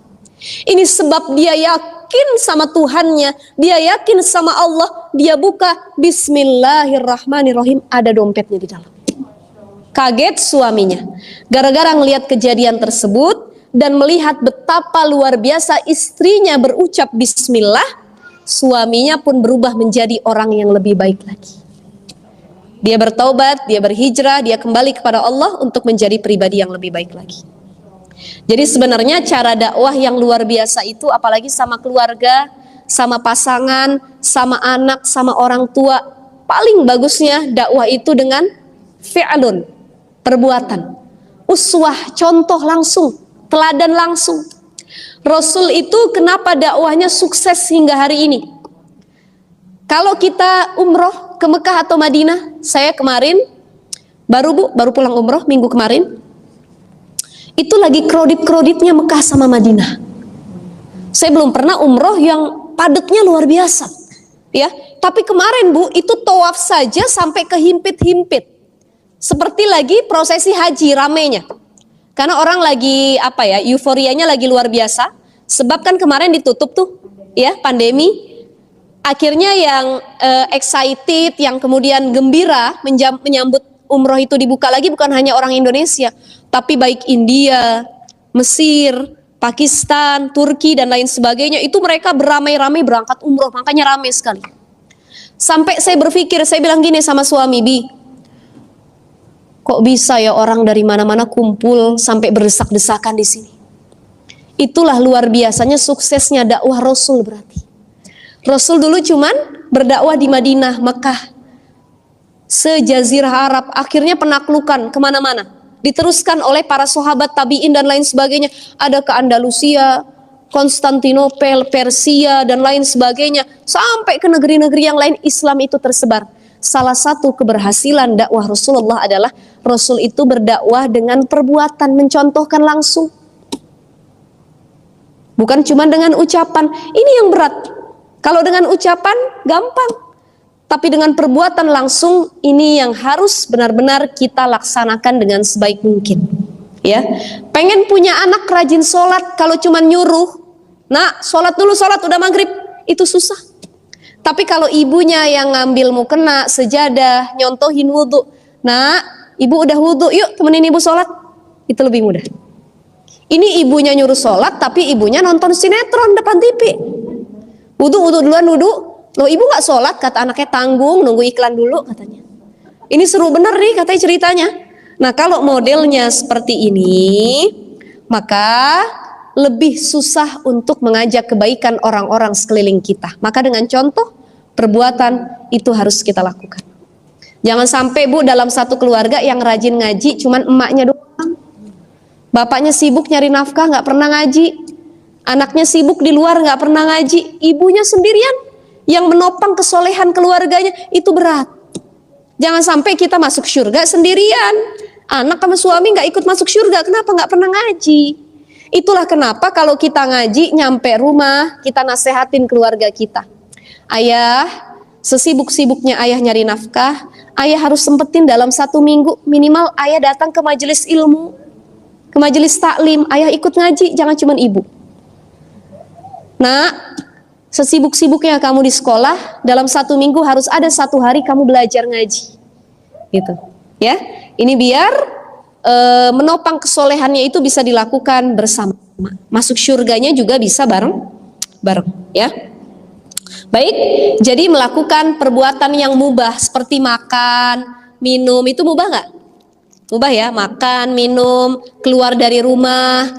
Ini sebab dia yakin sama Tuhannya, dia yakin sama Allah. Dia buka Bismillahirrahmanirrahim, ada dompetnya di dalam. Kaget suaminya, gara-gara ngelihat kejadian tersebut dan melihat betapa luar biasa istrinya berucap Bismillah. Suaminya pun berubah menjadi orang yang lebih baik lagi. Dia bertaubat, dia berhijrah, dia kembali kepada Allah untuk menjadi pribadi yang lebih baik lagi. Jadi sebenarnya cara dakwah yang luar biasa itu, apalagi sama keluarga, sama pasangan, sama anak, sama orang tua, paling bagusnya dakwah itu dengan fi'lun, perbuatan, uswah, contoh langsung, teladan langsung. Rasul itu kenapa dakwahnya sukses hingga hari ini? Kalau kita umroh ke Mekah atau Madinah, saya kemarin baru pulang umroh minggu kemarin. Itu lagi kredit-kreditnya Mekah sama Madinah. Saya belum pernah umroh yang padatnya luar biasa, ya. Tapi kemarin Bu, itu tawaf saja sampai kehimpit-himpit, seperti lagi prosesi haji ramenya. Karena orang lagi euforianya lagi luar biasa. Sebab kan kemarin ditutup tuh, ya, pandemi. Akhirnya yang excited, yang kemudian gembira menyambut umroh itu dibuka lagi bukan hanya orang Indonesia, tapi baik India, Mesir, Pakistan, Turki dan lain sebagainya. Itu mereka beramai-ramai berangkat umroh, makanya ramai sekali. Sampai saya berpikir, saya bilang gini sama suami, "Bi, kok bisa ya orang dari mana-mana kumpul sampai berdesak-desakan di sini?" Itulah luar biasanya suksesnya dakwah Rasul berarti. Rasul dulu cuman berdakwah di Madinah, Mekah, sejazirah Arab, akhirnya penaklukan kemana-mana. Diteruskan oleh para sahabat tabi'in dan lain sebagainya. Ada ke Andalusia, Konstantinopel, Persia dan lain sebagainya. Sampai ke negeri-negeri yang lain Islam itu tersebar. Salah satu keberhasilan dakwah Rasulullah adalah Rasul itu berdakwah dengan perbuatan, mencontohkan langsung. Bukan cuma dengan ucapan. Ini yang berat. Kalau dengan ucapan gampang. Tapi dengan perbuatan langsung, ini yang harus benar-benar kita laksanakan dengan sebaik mungkin. Ya, pengen punya anak rajin sholat, kalau cuma nyuruh, "Nak, sholat dulu, sholat udah maghrib," itu susah. Tapi kalau ibunya yang ngambil mukena, sejadah, nyontohin wudhu, "Nak, ibu udah wudhu, yuk temenin ibu sholat," itu lebih mudah. Ini ibunya nyuruh sholat, tapi ibunya nonton sinetron depan TV. Wudhu duluan, wudhu. Loh ibu nggak sholat? Kata anaknya, tanggung, nunggu iklan dulu katanya. Ini seru bener nih katanya ceritanya. Nah kalau modelnya seperti ini, maka lebih susah untuk mengajak kebaikan orang-orang sekeliling kita. Maka dengan contoh, perbuatan itu harus kita lakukan. Jangan sampai Bu dalam satu keluarga yang rajin ngaji cuman emaknya doang. Bapaknya sibuk nyari nafkah nggak pernah ngaji. Anaknya sibuk di luar nggak pernah ngaji. Ibunya sendirian yang menopang kesolehan keluarganya, itu berat. Jangan sampai kita masuk surga sendirian. Anak sama suami nggak ikut masuk surga. Kenapa? Nggak pernah ngaji. Itulah kenapa kalau kita ngaji nyampe rumah kita nasehatin keluarga kita. Ayah, sesibuk-sibuknya ayah nyari nafkah, ayah harus sempetin dalam 1 minggu minimal ayah datang ke majelis ilmu, ke majelis taklim. Ayah ikut ngaji, jangan cuman ibu. Nah, sesibuk-sibuknya kamu di sekolah, dalam 1 minggu harus ada 1 hari kamu belajar ngaji, gitu. Ya, ini biar menopang kesolehannya itu bisa dilakukan bersama. Masuk surganya juga bisa bareng, ya. Baik, jadi melakukan perbuatan yang mubah seperti makan, minum itu mubah nggak? Mubah ya, makan, minum, keluar dari rumah,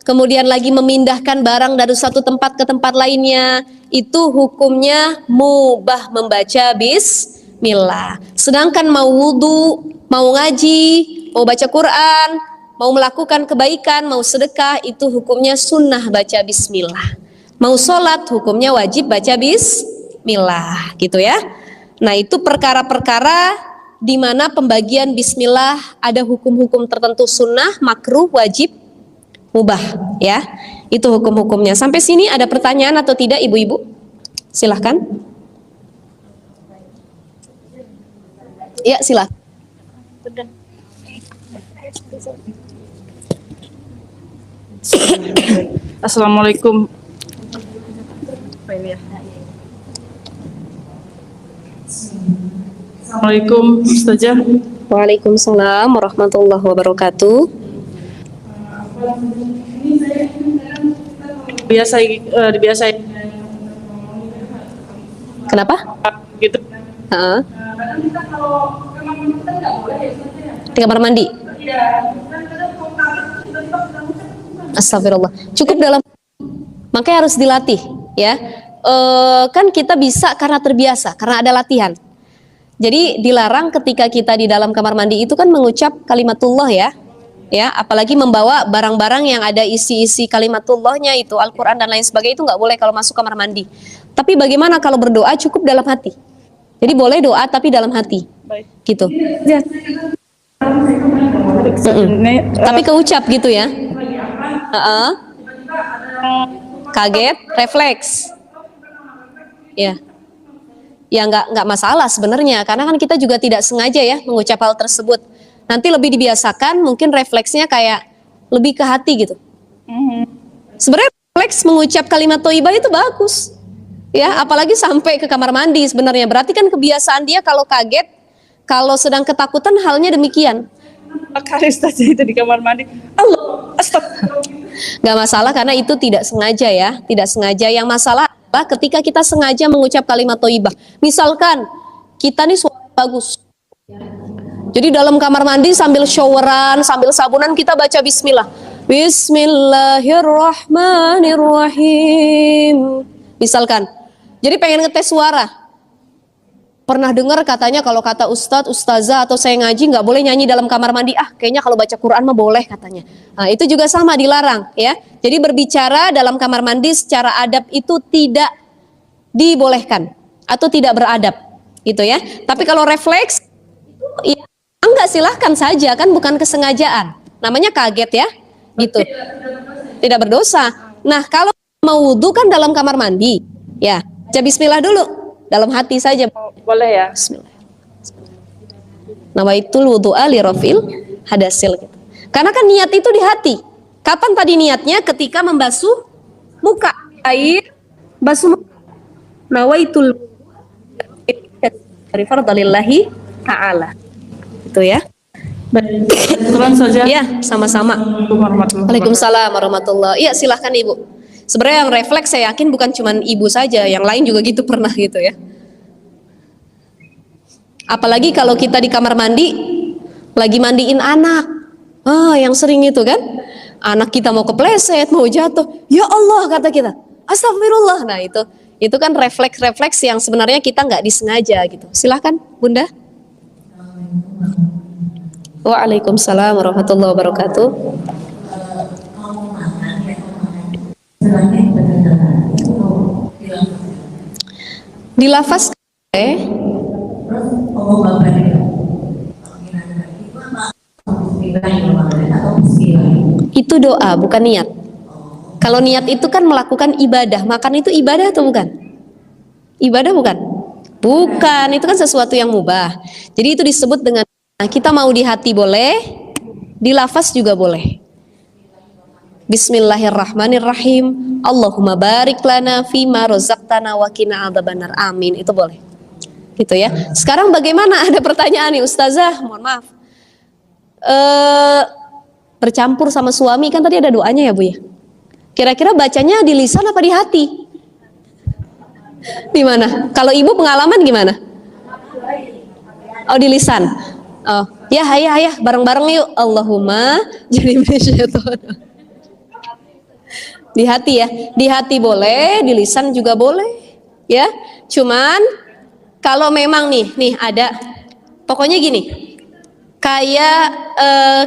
kemudian lagi memindahkan barang dari satu tempat ke tempat lainnya, itu hukumnya mubah membaca bismillah. Sedangkan mau wudu, mau ngaji, mau baca Quran, mau melakukan kebaikan, mau sedekah, itu hukumnya sunnah baca bismillah. Mau sholat, hukumnya wajib baca bismillah, gitu ya. Nah itu perkara-perkara di mana pembagian bismillah ada hukum-hukum tertentu, sunnah, makruh, wajib, mubah, ya. Itu hukum-hukumnya. Sampai sini ada pertanyaan atau tidak ibu-ibu? Silahkan. Ya silahkan. Assalamualaikum. Assalamualaikum Ustazah. Waalaikumsalam warahmatullahi wabarakatuh. Dibiasain Kenapa? gitu. Di kamar mandi. Astagfirullah. Cukup dalam, makanya harus dilatih, ya. Kan kita bisa karena terbiasa, karena ada latihan. Jadi dilarang ketika kita di dalam kamar mandi itu kan mengucap kalimatullah, ya, apalagi membawa barang-barang yang ada isi-isi kalimatullohnya itu Al-Quran dan lain sebagainya, itu nggak boleh kalau masuk kamar mandi. Tapi bagaimana kalau berdoa cukup dalam hati? Jadi boleh doa tapi dalam hati, gitu. Ya. Tapi keucap gitu ya. Kaget, refleks. Ya. Ya nggak masalah sebenarnya, karena kan kita juga tidak sengaja ya mengucap hal tersebut. Nanti lebih dibiasakan, mungkin refleksnya kayak lebih ke hati gitu. Sebenarnya refleks mengucap kalimat thayyibah itu bagus, ya, apalagi sampai ke kamar mandi sebenarnya. Berarti kan kebiasaan dia kalau kaget, kalau sedang ketakutan halnya demikian. Kali Ustazah itu di kamar mandi. Allah, astagfirullah. Nggak masalah karena itu tidak sengaja ya, tidak sengaja. Yang masalah adalah ketika kita sengaja mengucap kalimat thayyibah. Misalkan kita nih suara bagus, jadi dalam kamar mandi sambil showeran, sambil sabunan kita baca bismillah. Bismillahirrahmanirrahim. Misalkan. Jadi pengen ngetes suara. Pernah dengar katanya kalau kata ustadz, ustazah atau saya ngaji nggak boleh nyanyi dalam kamar mandi. Kayaknya kalau baca Quran mah boleh katanya. Nah, itu juga sama, dilarang ya. Jadi berbicara dalam kamar mandi secara adab itu tidak dibolehkan atau tidak beradab, gitu ya. Tapi kalau refleks itu ya enggak, silahkan saja, kan bukan kesengajaan. Namanya kaget ya, gitu. Tidak berdosa. Nah, kalau mau wudhu kan dalam kamar mandi, ya. Baca bismillah dulu, dalam hati saja. Boleh ya? Bismillah. Nawaitul wudu'a li rafil hadasil gitu. Karena kan niat itu di hati. Kapan tadi niatnya? Ketika membasuh muka, air basuh muka. Nawaitul dari fardalillahi ta'ala. Itu ya. Tuhan saja. Ya, sama-sama. Waalaikumsalam warahmatullahi. Iya, silahkan Ibu. Sebenarnya yang refleks saya yakin bukan cuma Ibu saja, yang lain juga gitu pernah gitu ya. Apalagi kalau kita di kamar mandi lagi mandiin anak. Yang sering itu kan, anak kita mau kepleset, mau jatuh, ya Allah kata kita, astagfirullah. Nah itu kan refleks-refleks yang sebenarnya kita nggak disengaja gitu. Silahkan Bunda. Waalaikumsalam warahmatullahi wabarakatuh. Dilafaz itu doa, bukan niat. Kalau niat itu kan melakukan ibadah. Makan itu ibadah atau bukan? Ibadah bukan? Bukan, itu kan sesuatu yang mubah. Jadi itu disebut dengan, kita mau di hati boleh, di lafaz juga boleh. Bismillahirrahmanirrahim. Allahumma barik lana fima rozaqtana wa qina adzabannar. Amin. Itu boleh. Gitu ya. Sekarang bagaimana? Ada pertanyaan nih Ustazah, mohon maaf. Bercampur sama suami kan tadi ada doanya ya Bu ya. Kira-kira bacanya di lisan apa di hati? Di mana? Kalau ibu pengalaman gimana? Oh di lisan. Oh ya ayah bareng-bareng yuk. Allahumma jadi minasyaitonir. Di hati ya. Di hati boleh, di lisan juga boleh. Ya. Cuman kalau memang nih ada. Pokoknya gini.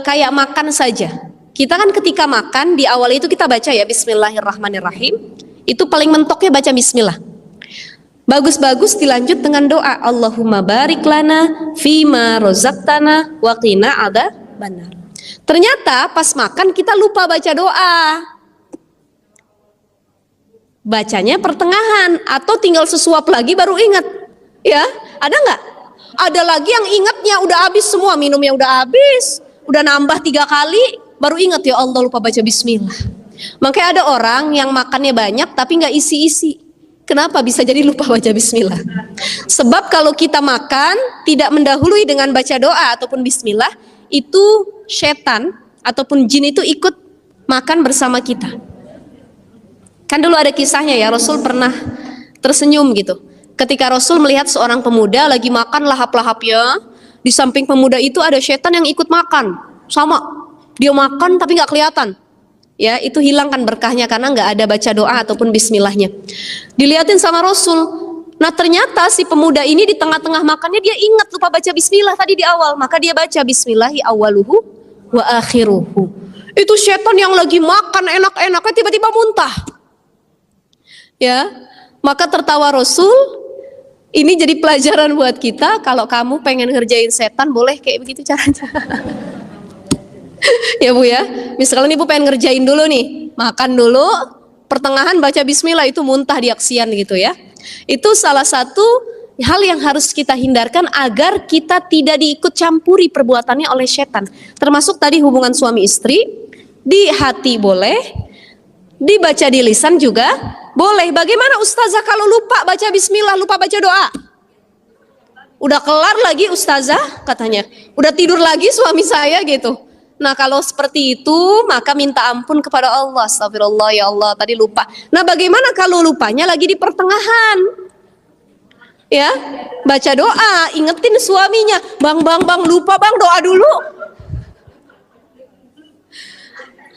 Kayak makan saja. Kita kan ketika makan di awal itu kita baca ya Bismillahirrahmanirrahim. Itu paling mentoknya baca Bismillah. Bagus-bagus dilanjut dengan doa Allahumma barik lana fima rozaqtana wa qina adzabannar. Ternyata pas makan kita lupa baca doa. Bacanya pertengahan atau tinggal sesuap lagi baru ingat. Ya, ada nggak? Ada lagi yang ingatnya udah habis semua, minumnya udah habis, udah nambah 3 kali, baru ingat ya Allah lupa baca Bismillah. Makanya ada orang yang makannya banyak tapi nggak isi-isi. Kenapa bisa jadi lupa baca Bismillah? Sebab kalau kita makan tidak mendahului dengan baca doa ataupun Bismillah, itu setan ataupun jin itu ikut makan bersama kita. Kan dulu ada kisahnya ya, Rasul pernah tersenyum gitu. Ketika Rasul melihat seorang pemuda lagi makan lahap-lahapnya, di samping pemuda itu ada setan yang ikut makan. Sama, dia makan tapi nggak kelihatan. Ya, itu hilangkan berkahnya karena nggak ada baca doa ataupun Bismillahnya. Dilihatin sama Rasul. Nah ternyata si pemuda ini di tengah-tengah makannya dia ingat lupa baca Bismillah tadi di awal, maka dia baca Bismillahi awaluhu wa akhiruhu. Itu setan yang lagi makan enak-enaknya tiba-tiba muntah. Ya, maka tertawa Rasul. Ini jadi pelajaran buat kita. Kalau kamu pengen ngerjain setan boleh kayak begitu caranya. Ya Bu ya, misalnya ibu pengen ngerjain dulu nih, makan dulu, pertengahan baca Bismillah itu muntah diaksian gitu ya. Itu salah satu hal yang harus kita hindarkan agar kita tidak diikut campuri perbuatannya oleh setan. Termasuk tadi hubungan suami istri, di hati boleh, dibaca di lisan juga boleh. Bagaimana Ustazah kalau lupa baca Bismillah, lupa baca doa? Udah kelar lagi Ustazah katanya, udah tidur lagi suami saya gitu. Nah kalau seperti itu maka minta ampun kepada Allah. Astagfirullah ya Allah tadi lupa. Nah bagaimana kalau lupanya lagi di pertengahan? Ya, baca doa, ingetin suaminya, bang lupa bang doa dulu.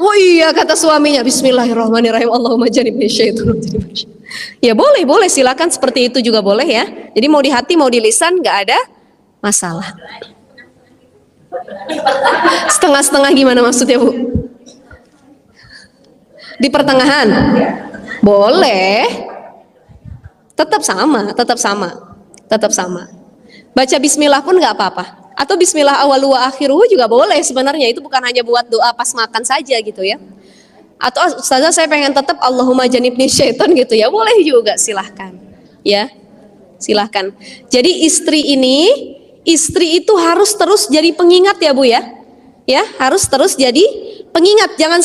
Oh iya kata suaminya, Bismillahirrahmanirrahim, Allahumma jannibni syaitan. Ya boleh silakan seperti itu juga boleh ya. Jadi mau di hati mau di lisan nggak ada masalah. Setengah-setengah gimana maksudnya Bu? Di pertengahan? Boleh. Tetap sama. Baca Bismillah pun nggak apa-apa. Atau Bismillah awalu wa akhiruhu juga boleh sebenarnya. Itu bukan hanya buat doa pas makan saja gitu ya. Atau Ustazah saya pengen tetap Allahumma jannibni syaitan gitu ya. Boleh juga silahkan. Ya, silahkan. Jadi istri itu harus terus jadi pengingat ya Bu ya. Ya, harus terus jadi pengingat. Jangan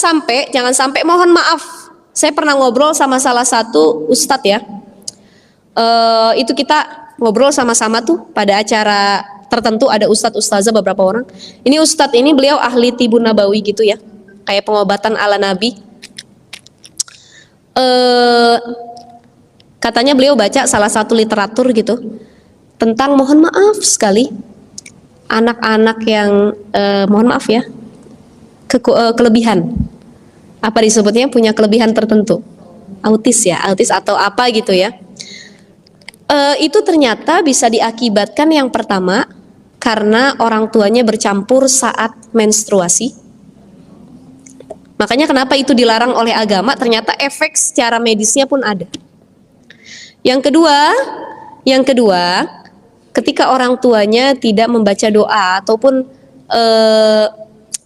sampai mohon maaf. Saya pernah ngobrol sama salah satu ustadz ya. Itu kita ngobrol sama-sama tuh pada acara tertentu, ada ustadz ustazah beberapa orang. Ini ustadz ini beliau ahli tibun nabawi gitu ya. Kayak pengobatan ala Nabi. Katanya beliau baca salah satu literatur gitu. tentang mohon maaf sekali anak-anak yang mohon maaf ya kelebihan, apa disebutnya, punya kelebihan tertentu, autis ya, autis atau apa gitu ya. Itu ternyata bisa diakibatkan yang pertama karena orang tuanya bercampur saat menstruasi. Makanya kenapa itu dilarang oleh agama, ternyata efek secara medisnya pun ada. Yang kedua, ketika orang tuanya tidak membaca doa ataupun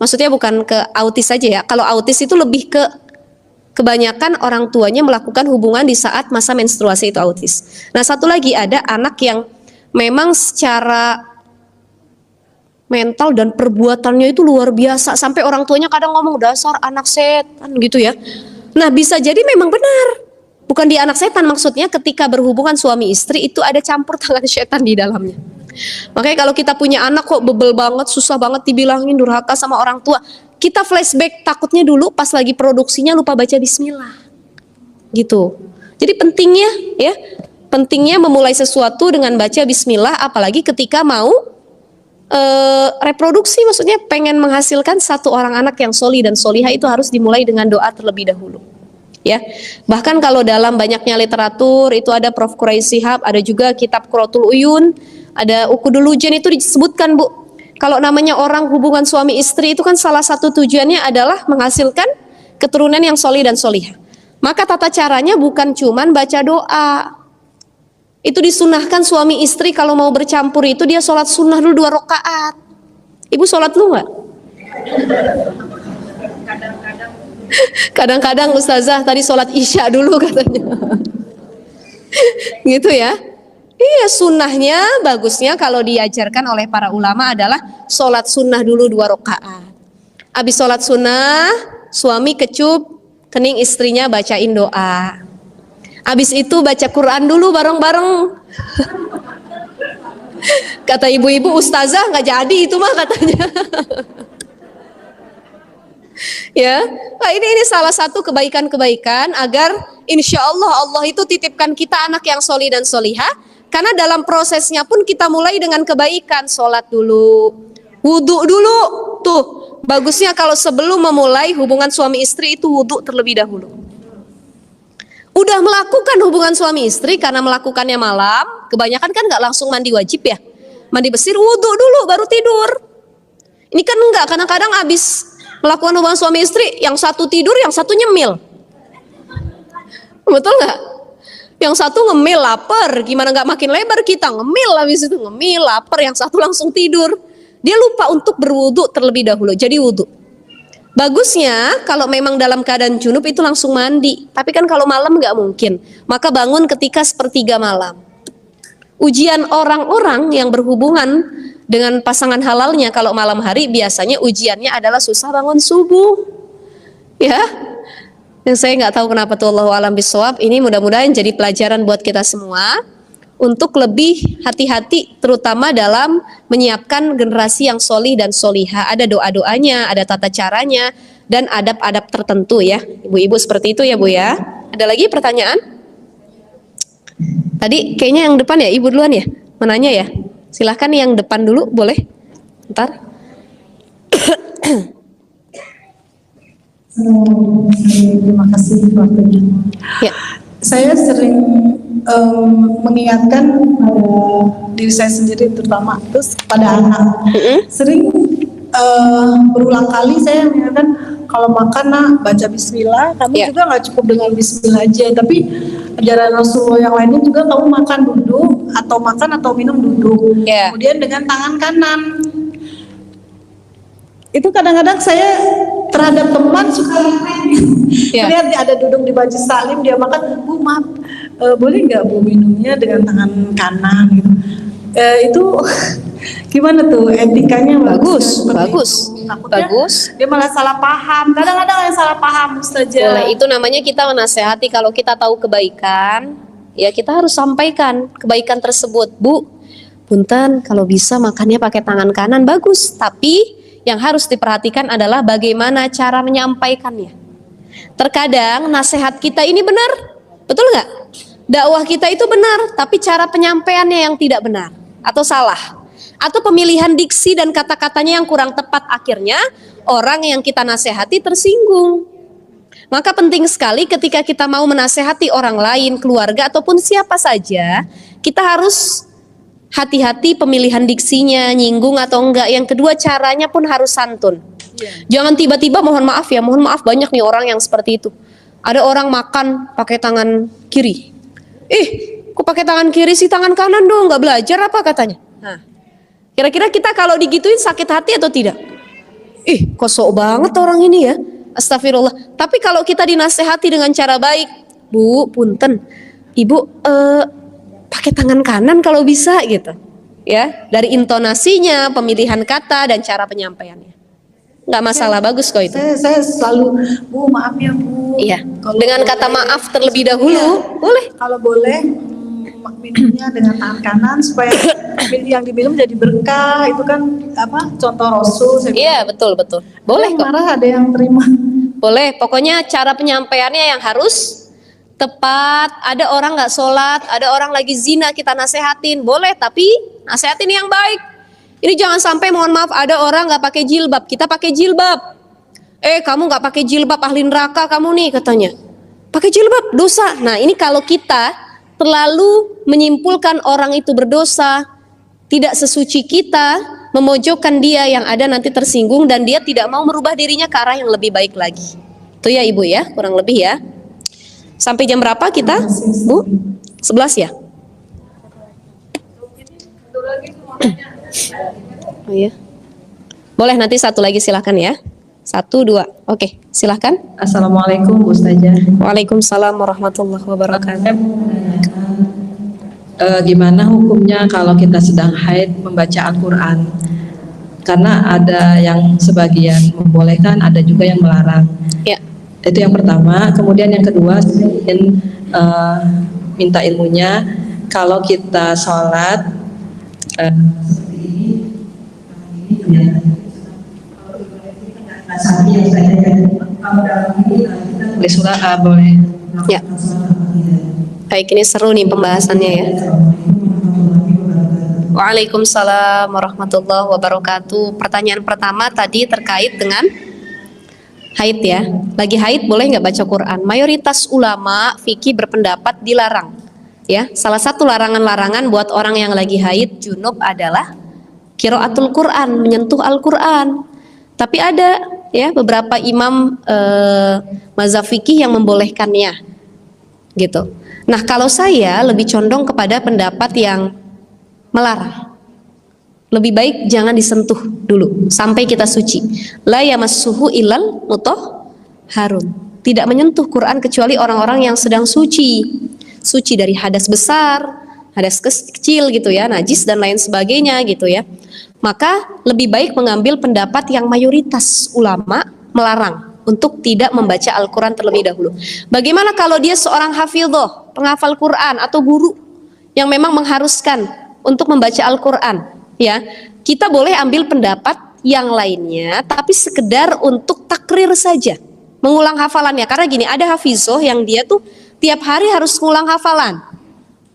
maksudnya bukan ke autis saja ya. Kalau autis itu lebih ke kebanyakan orang tuanya melakukan hubungan di saat masa menstruasi, itu autis. Nah, satu lagi ada anak yang memang secara mental dan perbuatannya itu luar biasa sampai orang tuanya kadang ngomong dasar anak setan gitu ya. Nah, bisa jadi memang benar. Bukan dia anak setan, maksudnya ketika berhubungan suami istri itu ada campur tangan setan di dalamnya. Makanya kalau kita punya anak kok bebel banget, susah banget dibilangin, durhaka sama orang tua, kita flashback takutnya dulu pas lagi produksinya lupa baca bismillah. Gitu. Jadi pentingnya memulai sesuatu dengan baca bismillah, apalagi ketika mau reproduksi, maksudnya pengen menghasilkan satu orang anak yang soli dan soliha, itu harus dimulai dengan doa terlebih dahulu. Ya, bahkan kalau dalam banyaknya literatur itu ada Prof. Quraisy Shihab, ada juga kitab Qurratul Uyun, ada Uqudul Ujen, itu disebutkan Bu, kalau namanya orang hubungan suami istri itu kan salah satu tujuannya adalah menghasilkan keturunan yang solih dan solihah. Maka tata caranya bukan cuman baca doa. Itu disunahkan suami istri kalau mau bercampur itu dia sholat sunnah dulu 2 rakaat. Ibu sholat dulu nggak? Kadang-kadang ustazah tadi sholat isya dulu katanya. Gitu ya. Iya, sunnahnya bagusnya kalau diajarkan oleh para ulama adalah sholat sunnah dulu 2 rakaat. Habis sholat sunnah, suami kecup kening istrinya, bacain doa. Habis itu baca Quran dulu bareng-bareng. Kata ibu-ibu, ustazah nggak jadi itu mah katanya. Ya, nah ini salah satu kebaikan-kebaikan agar insya Allah Allah itu titipkan kita anak yang soli dan solihah. Karena dalam prosesnya pun kita mulai dengan kebaikan, sholat dulu, wudhu dulu. Tuh, bagusnya kalau sebelum memulai hubungan suami istri itu wudhu terlebih dahulu. Udah melakukan hubungan suami istri karena melakukannya malam, kebanyakan kan nggak langsung mandi wajib ya, mandi besir, wudhu dulu baru tidur. Ini kan enggak, kadang-kadang habis melakukan hubungan suami istri, yang satu tidur, yang satu nyemil. Betul nggak? Yang satu ngemil lapar, gimana nggak makin lebar kita, ngemil habis itu ngemil lapar, yang satu langsung tidur. Dia lupa untuk berwudu terlebih dahulu, jadi wudu. Bagusnya kalau memang dalam keadaan junub itu langsung mandi, tapi kan kalau malam nggak mungkin, maka bangun ketika 1/3 malam. Ujian orang-orang yang berhubungan dengan pasangan halalnya kalau malam hari biasanya ujiannya adalah susah bangun subuh, ya. Dan saya nggak tahu kenapa tuh, Allahu a'lam bishawab. Ini mudah-mudahan jadi pelajaran buat kita semua untuk lebih hati-hati, terutama dalam menyiapkan generasi yang solih dan solihah. Ada doa-doanya, ada tata caranya, dan adab-adab tertentu ya. Ibu-ibu seperti itu ya Bu ya. Ada lagi pertanyaan? Tadi kayaknya yang depan ya, Ibu duluan ya, menanya ya. Silahkan yang depan dulu, boleh? Ntar. Terima kasih waktunya. Ya. Saya sering mengingatkan diri saya sendiri, terutama terus pada anak. Sering berulang kali saya mengingatkan kalau makan nak baca Bismillah. Kamu juga nggak cukup dengan Bismillah aja, tapi ajaran Rasulullah yang lainnya juga kamu makan duduk atau minum duduk. Kemudian dengan tangan kanan. Itu kadang-kadang saya terhadap teman suka lihat dia ada duduk di baju salim, dia makan, Bu maaf, boleh nggak Bu minumnya dengan tangan kanan gitu. Itu gimana tuh etikanya? Bagus. Dia malah salah paham. Kadang-kadang yang salah paham Ustazah. Boleh, itu namanya kita menasehati. Kalau kita tahu kebaikan, ya kita harus sampaikan kebaikan tersebut. Bu, punten kalau bisa makannya pakai tangan kanan, bagus. Tapi yang harus diperhatikan adalah bagaimana cara menyampaikannya. Terkadang nasihat kita ini benar, betul nggak? Dakwah kita itu benar, tapi cara penyampaiannya yang tidak benar. atau salah, atau pemilihan diksi dan kata-katanya yang kurang tepat, akhirnya orang yang kita nasihati tersinggung. Maka penting sekali ketika kita mau menasehati orang lain, keluarga ataupun siapa saja, kita harus hati-hati pemilihan diksinya, nyinggung atau enggak. Yang kedua, caranya pun harus santun. Jangan tiba-tiba mohon maaf ya, mohon maaf, banyak nih orang yang seperti itu. Ada orang makan pakai tangan kiri. Kok pakai tangan kiri sih, tangan kanan dong, nggak belajar apa katanya. Nah, kira-kira kita kalau digituin sakit hati atau tidak? Kok sok banget orang ini ya. Astagfirullah. Tapi kalau kita dinasehati dengan cara baik, Bu, punten, Ibu pakai tangan kanan kalau bisa gitu. Ya, dari intonasinya, pemilihan kata dan cara penyampaiannya. Nggak masalah, bagus kok itu. Saya selalu, Bu, maaf ya, Bu. Iya. Kalau Dengan boleh, kata maaf terlebih dahulu, iya, boleh. Kalau boleh minumnya dengan tangan kanan supaya yang diminum jadi berkah. Itu kan contoh Rasul. Iya, betul. Boleh Ada yang kok. marah, ada yang terima. Boleh, pokoknya cara penyampaiannya yang harus tepat. Ada orang nggak sholat, ada orang lagi zina, kita nasehatin, boleh, tapi nasehatin yang baik. Ini jangan sampai, mohon maaf, ada orang nggak pakai jilbab, kita pakai jilbab. Kamu nggak pakai jilbab, ahli neraka kamu nih katanya. Pakai jilbab, dosa. Nah, ini kalau kita terlalu menyimpulkan orang itu berdosa, tidak sesuci kita, memojokkan dia, yang ada nanti tersinggung dan dia tidak mau merubah dirinya ke arah yang lebih baik lagi. Itu ya Ibu ya, kurang lebih ya. Sampai jam berapa kita, Bu? 11 ya? Oh iya. Boleh, nanti satu lagi silahkan ya. 1, 2, oke, silahkan. Assalamualaikum Bu Ustazah. Waalaikumsalam warahmatullahi wabarakatuh. Gimana hukumnya kalau kita sedang haid membaca Al-Quran? Karena ada yang sebagian membolehkan, ada juga yang melarang. Ya. Itu yang pertama. Kemudian yang kedua, saya ingin minta ilmunya, kalau kita sholat boleh surah boleh. Ya. Baik, ini seru nih pembahasannya ya. Waalaikumsalam warahmatullahi wabarakatuh. Pertanyaan pertama tadi terkait dengan haid ya. Lagi haid boleh nggak baca Quran? Mayoritas ulama fikih berpendapat dilarang. Ya, salah satu larangan-larangan buat orang yang lagi haid junub adalah qiraatul Quran, menyentuh Al-Quran. Tapi ada ya beberapa imam mazhab fikih yang membolehkannya, gitu. Nah, kalau saya lebih condong kepada pendapat yang melarang. Lebih baik jangan disentuh dulu sampai kita suci. La yamassuhu illal mutahharun. Tidak menyentuh Quran kecuali orang-orang yang sedang suci. Suci dari hadas besar, hadas kecil gitu ya, najis dan lain sebagainya gitu ya. Maka lebih baik mengambil pendapat yang mayoritas ulama melarang untuk tidak membaca Al-Quran terlebih dahulu. Bagaimana kalau dia seorang hafidhoh, penghafal Quran atau guru yang memang mengharuskan untuk membaca Al-Quran, ya, kita boleh ambil pendapat yang lainnya, tapi sekedar untuk takrir saja, mengulang hafalannya. Karena gini, ada hafizhoh yang dia tuh tiap hari harus ngulang hafalan.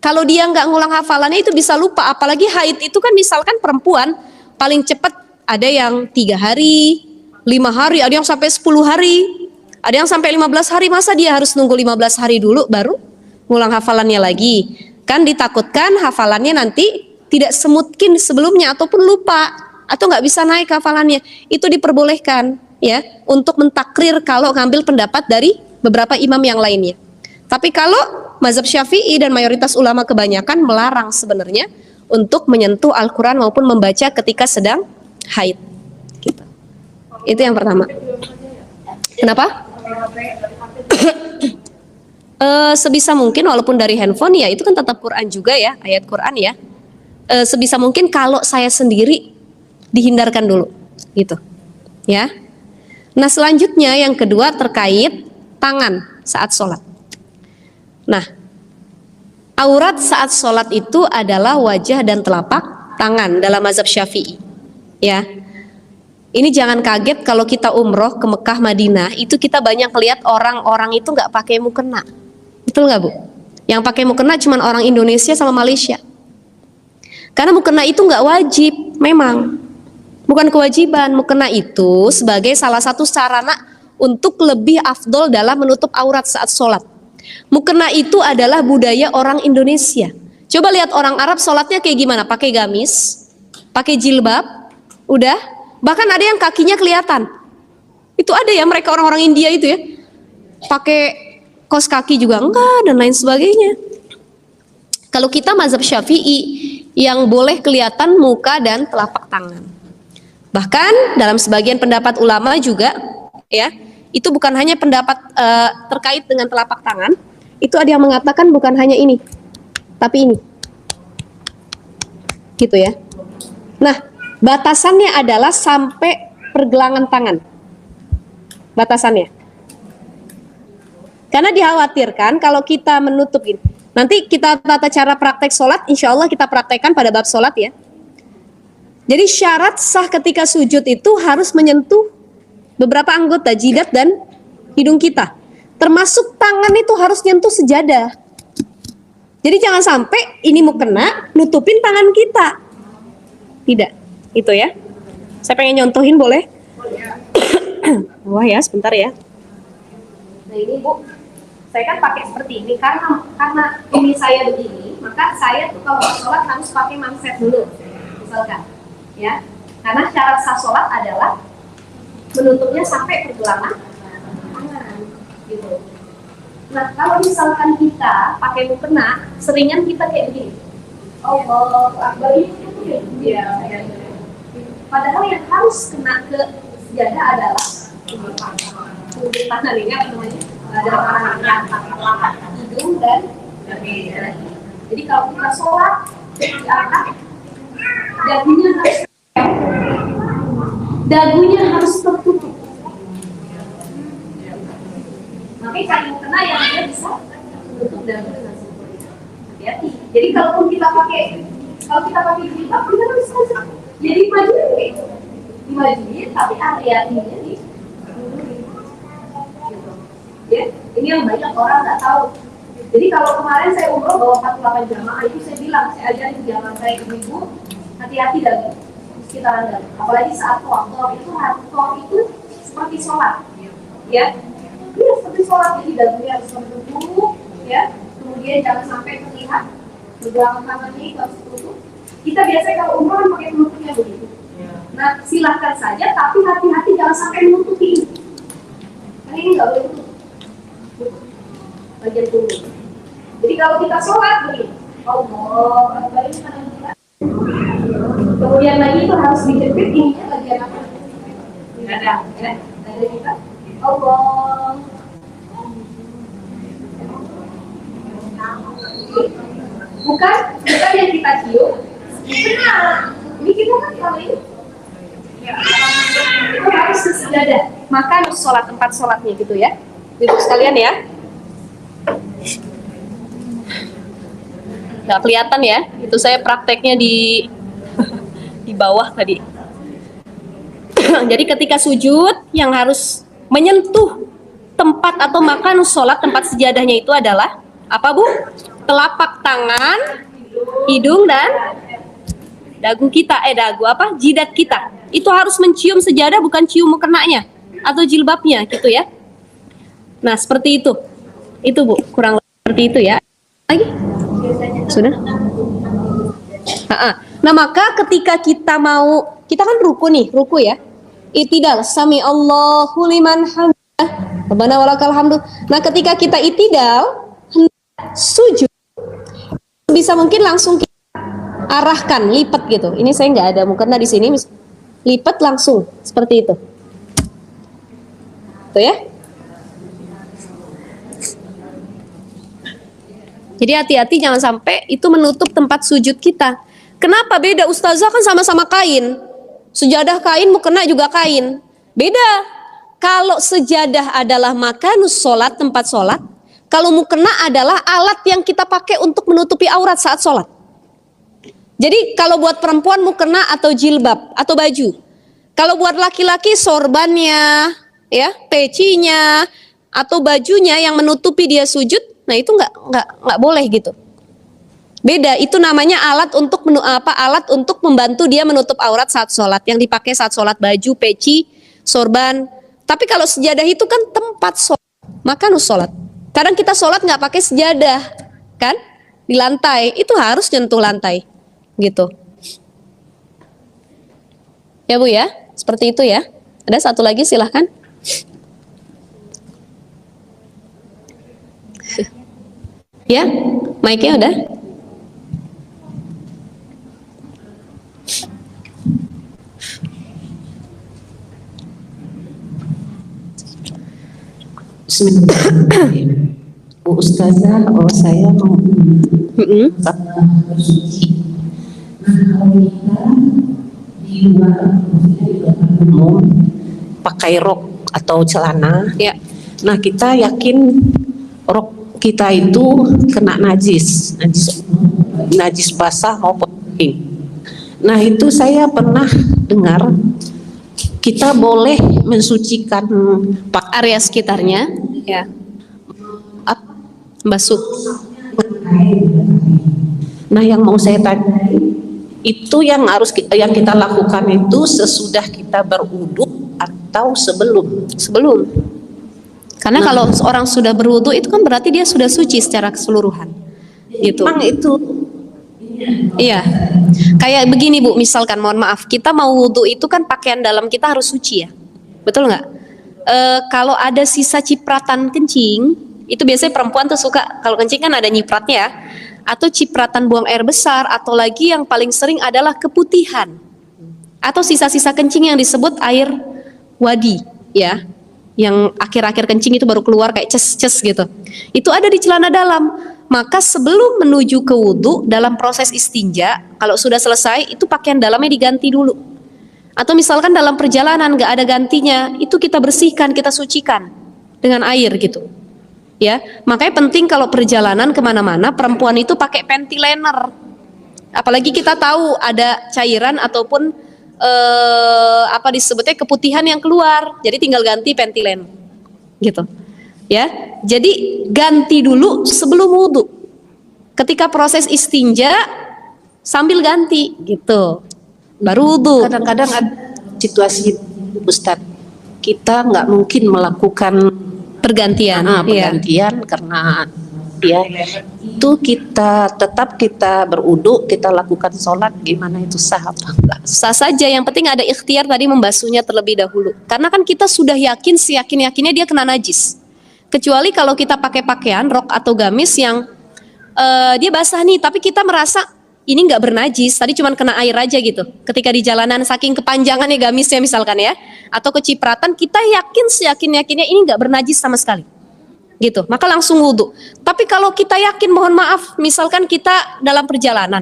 Kalau dia nggak ngulang hafalannya itu bisa lupa, apalagi haid itu kan misalkan perempuan paling cepat ada yang 3 hari, 5 hari, ada yang sampai 10 hari, ada yang sampai 15 hari. Masa dia harus nunggu 15 hari dulu baru ngulang hafalannya lagi? Kan ditakutkan hafalannya nanti tidak semutkin sebelumnya ataupun lupa atau nggak bisa naik hafalannya. Itu diperbolehkan ya untuk mentakrir kalau ngambil pendapat dari beberapa imam yang lainnya. Tapi kalau mazhab Syafi'i dan mayoritas ulama kebanyakan melarang sebenarnya untuk menyentuh Al-Quran maupun membaca ketika sedang haid. Gitu. Itu yang pertama. Kenapa? Sebisa mungkin walaupun dari handphone ya itu kan tetap Quran juga ya, ayat Quran ya. Sebisa mungkin kalau saya sendiri dihindarkan dulu gitu ya. Nah, selanjutnya yang kedua terkait tangan saat sholat. Nah, aurat saat sholat itu adalah wajah dan telapak tangan dalam mazhab Syafi'i ya. Ini jangan kaget kalau kita umroh ke Mekah Madinah itu kita banyak lihat orang-orang itu nggak pakai mukena. Betul nggak Bu? Yang pakai mukena cuma orang Indonesia sama Malaysia. Karena mukena itu nggak wajib, memang bukan kewajiban. Mukena itu sebagai salah satu sarana untuk lebih afdol dalam menutup aurat saat sholat. Mukena itu adalah budaya orang Indonesia. Coba lihat orang Arab sholatnya kayak gimana? Pakai gamis, pakai jilbab, udah. Bahkan ada yang kakinya kelihatan. Itu ada ya, mereka orang-orang India itu ya, pakai kaos kaki juga enggak dan lain sebagainya. Kalau kita mazhab Syafi'i yang boleh kelihatan muka dan telapak tangan. Bahkan dalam sebagian pendapat ulama juga ya, itu bukan hanya pendapat terkait dengan telapak tangan, itu ada yang mengatakan bukan hanya ini, tapi ini. Gitu ya. Nah, batasannya adalah sampai pergelangan tangan. Batasannya. Karena dikhawatirkan kalau kita menutup ini. Nanti kita tata cara praktek sholat, insya Allah kita praktekkan pada bab sholat ya. Jadi syarat sah ketika sujud itu harus menyentuh beberapa anggota jidat dan hidung kita. Termasuk tangan itu harus nyentuh sejadah. Jadi jangan sampai ini mau kena, nutupin tangan kita. Tidak, itu ya. Saya pengen nyontohin boleh? Wah ya, sebentar ya. Nah ini Bu, saya kan pakai seperti ini karena ini saya begini, maka saya tuh kalau sholat harus pakai manset dulu, misalkan, ya. Karena syarat sah sholat adalah menutupnya sampai pergelangan tangan, gitu. Nah kalau misalkan kita pakai mukena, seringan kita kayak begini. Allah Akbar itu ya. Padahal yang harus kena ke sejadah adalah tangan ini apa namanya? Adalah hidung dan dahi. Jadi kalau kita sholat diangkat, dagunya harus tertutup. Makanya cari mukena yang dia bisa menutup dagu dengan sempurna. Hati-hati. Jadi kalau kita pakai jilbab, kita harus jadi dimajuin, tapi area ininya di ya, ini yang banyak orang nggak tahu. Jadi kalau kemarin saya umroh bawa 48 jamaah itu saya bilang, saya ajarin jamaah saya ibu-ibu hati-hati dagu, sekitaran dagu. Apalagi saat tawaf itu seperti sholat, ya. Ini seperti sholat, jadi dagunya harus tertutup, ya. Kemudian jangan sampai terlihat belakang tangannya itu harus tertutup. Kita biasanya kalau umroh kan pakai penutupnya begitu. Nah silahkan saja, tapi hati-hati jangan sampai menutupi ini. Karena ini nggak boleh tutup. Bagian punggung. Jadi kalau kita sholat begini, Allah Akbar ini kanan kita. Kemudian lagi itu harus dijepit ininya bagian apa? Dada, ya, dada kita. Allah. Bukan yang kita cium. Benar. Ini kita kan kalau ini. Itu harus sejadah. Maka harus sholat tempat sholatnya gitu ya. Ibu sekalian ya. Nggak kelihatan ya, itu saya prakteknya di bawah tadi. Jadi ketika sujud yang harus menyentuh tempat atau makan sholat, tempat sejadahnya itu adalah apa Bu? Telapak tangan, hidung dan dagu kita, jidat kita. Itu harus mencium sejadah, bukan cium mukenanya atau jilbabnya gitu ya. Nah seperti itu Bu, kurang lebih seperti itu ya. Lagi? Sudah? Nah maka ketika kita kan ruku ya. Itidal, sami Allahu liman hamidah, rabbana walakal hamdu. Nah ketika kita itidal, sujud, bisa mungkin langsung kita arahkan, lipat gitu. Ini saya nggak ada mukena di sini, lipat langsung seperti itu. Tuh ya. Jadi hati-hati jangan sampai itu menutup tempat sujud kita. Kenapa beda Ustazah, kan sama-sama kain. Sejadah kain, mukena juga kain. Beda. Kalau sejadah adalah makanus sholat, tempat sholat. Kalau mukena adalah alat yang kita pakai untuk menutupi aurat saat sholat. Jadi kalau buat perempuan mukena atau jilbab atau baju. Kalau buat laki-laki sorbannya, ya, pecinya atau bajunya yang menutupi dia sujud. Nah itu nggak boleh gitu. Beda, itu namanya alat untuk alat untuk membantu dia menutup aurat saat sholat, yang dipakai saat sholat, baju, peci, sorban. Tapi kalau sejadah itu kan tempat sholat, maka sholat. Kadang kita sholat nggak pakai sejadah, kan? Di lantai, itu harus nyentuh lantai, gitu. Ya Bu ya, seperti itu ya. Ada satu lagi silahkan. Ya, mic-nya udah. Bismillahirrahmanirrahim. Bu Ustazah, saya mau bersuci. Kalau kita di luar umum pakai rok atau celana, Ya. nah kita yakin rok kita itu kena najis basah maupun kering. Nah itu saya pernah dengar kita boleh mensucikan Area sekitarnya, ya. Basuh. Nah yang mau saya tanya, itu yang kita lakukan itu sesudah kita berwudu atau sebelum? Sebelum. Karena kalau orang sudah berwudu itu kan berarti dia sudah suci secara keseluruhan. Gitu. Memang itu. Iya. Kayak begini Bu, misalkan mohon maaf, kita mau wudu itu kan pakaian dalam kita harus suci ya. Betul nggak? Kalau ada sisa cipratan kencing, itu biasanya perempuan tuh suka, kalau kencing kan ada nyipratnya ya. Atau cipratan buang air besar, atau lagi yang paling sering adalah keputihan. Atau sisa-sisa kencing yang disebut air wadi ya. Yang akhir-akhir kencing itu baru keluar kayak ces-ces gitu. Itu ada di celana dalam. Maka sebelum menuju ke wudu dalam proses istinja, kalau sudah selesai itu pakaian dalamnya diganti dulu. Atau misalkan dalam perjalanan nggak ada gantinya, itu kita bersihkan, kita sucikan dengan air gitu. Ya, makanya penting kalau perjalanan kemana-mana perempuan itu pakai panty liner. Apalagi kita tahu ada cairan ataupun apa disebutnya keputihan yang keluar, jadi tinggal ganti panty liner, gitu. Ya, jadi ganti dulu sebelum wudhu. Ketika proses istinja sambil ganti, gitu. Baru wudhu. Kadang-kadang ada situasi Ustadz, kita nggak mungkin melakukan Pergantian. pergantian karena ya itu kita berwudu, kita lakukan sholat, gimana itu sah apa enggak? Sah saja, yang penting ada ikhtiar tadi membasuhnya terlebih dahulu. Karena kan kita sudah yakin, seyakin-yakinnya dia kena najis. Kecuali kalau kita pakai pakaian rok atau gamis yang dia basah nih, tapi kita merasa ini nggak bernajis, tadi cuma kena air aja gitu. Ketika di jalanan saking kepanjangannya gamisnya misalkan ya, atau kecipratan, kita yakin seyakin-yakinnya ini nggak bernajis sama sekali. Gitu, maka langsung wudhu. Tapi kalau kita yakin, mohon maaf, misalkan kita dalam perjalanan,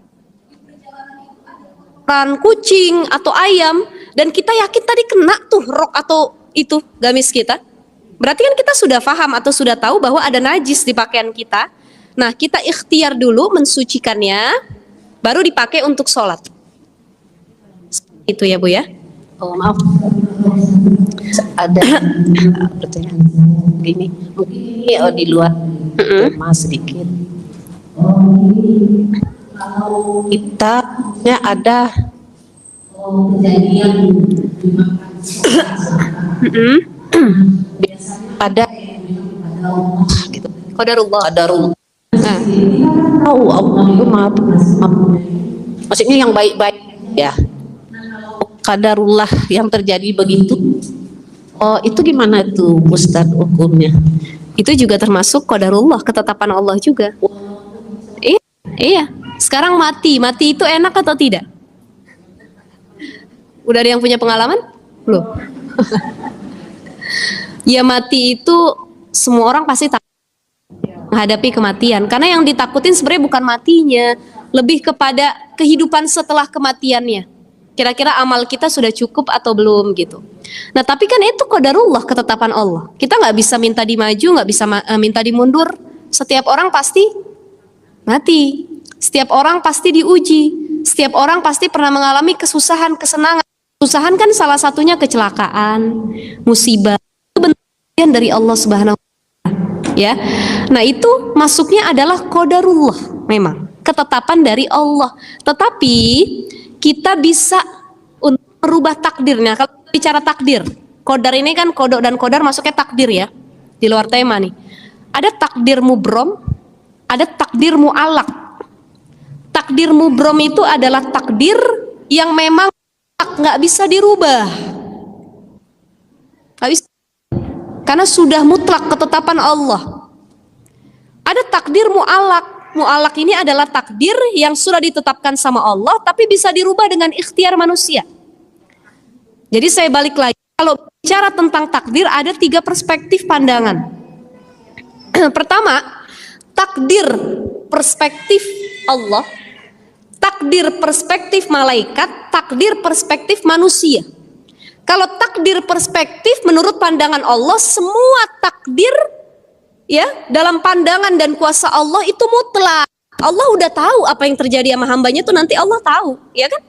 kucing atau ayam, dan kita yakin tadi kena tuh rok atau itu gamis kita, berarti kan kita sudah paham atau sudah tahu bahwa ada najis di pakaian kita. Nah, kita ikhtiar dulu mensucikannya, baru dipakai untuk sholat. Itu ya Bu ya. Oh maaf, ada pertanyaan gini, mungkin di luar tema sedikit. Kita ada kejadian ada gitu. Qadarullah. Nah, maaf. Maksudnya yang baik-baik ya. Qadarullah yang terjadi begitu. Oh, itu gimana tuh Ustadz hukumnya? itu juga termasuk qadarullah, ketetapan Allah juga. Iya. Sekarang mati itu enak atau tidak? Udah ada yang punya pengalaman? Belum. Ya mati itu semua orang pasti takut menghadapi kematian. Karena yang ditakutin sebenarnya bukan matinya, lebih kepada kehidupan setelah kematiannya. Kira-kira amal kita sudah cukup atau belum gitu. Nah tapi kan itu qadarullah, ketetapan Allah. Kita nggak bisa minta dimaju, nggak bisa minta dimundur. Setiap orang pasti mati. Setiap orang pasti diuji. Setiap orang pasti pernah mengalami kesusahan, kesenangan. Kesusahan kan salah satunya kecelakaan, musibah. Itu bagian dari Allah Subhanahu wa Ta'ala. Ya. Nah itu masuknya adalah qadarullah memang. ketetapan dari Allah. Tetapi kita bisa untuk merubah takdirnya. Kalau bicara takdir, qadar ini kan kodok dan qadar masuknya takdir ya. Di luar tema nih. Ada takdir mubrom, ada takdir mu'allaq. Takdir mubrom itu adalah takdir yang memang nggak bisa dirubah. Nggak bisa. Karena sudah mutlak ketetapan Allah. Ada takdir mu'allaq. Mu'allaq ini adalah takdir yang sudah ditetapkan sama Allah tapi bisa dirubah dengan ikhtiar manusia. Jadi saya balik lagi, kalau bicara tentang takdir ada 3 perspektif pandangan. Pertama, takdir perspektif Allah, takdir perspektif malaikat, takdir perspektif manusia. Kalau takdir perspektif menurut pandangan Allah, semua takdir ya dalam pandangan dan kuasa Allah itu mutlak. Allah udah tahu apa yang terjadi sama hambanya itu nanti Allah tahu, ya kan?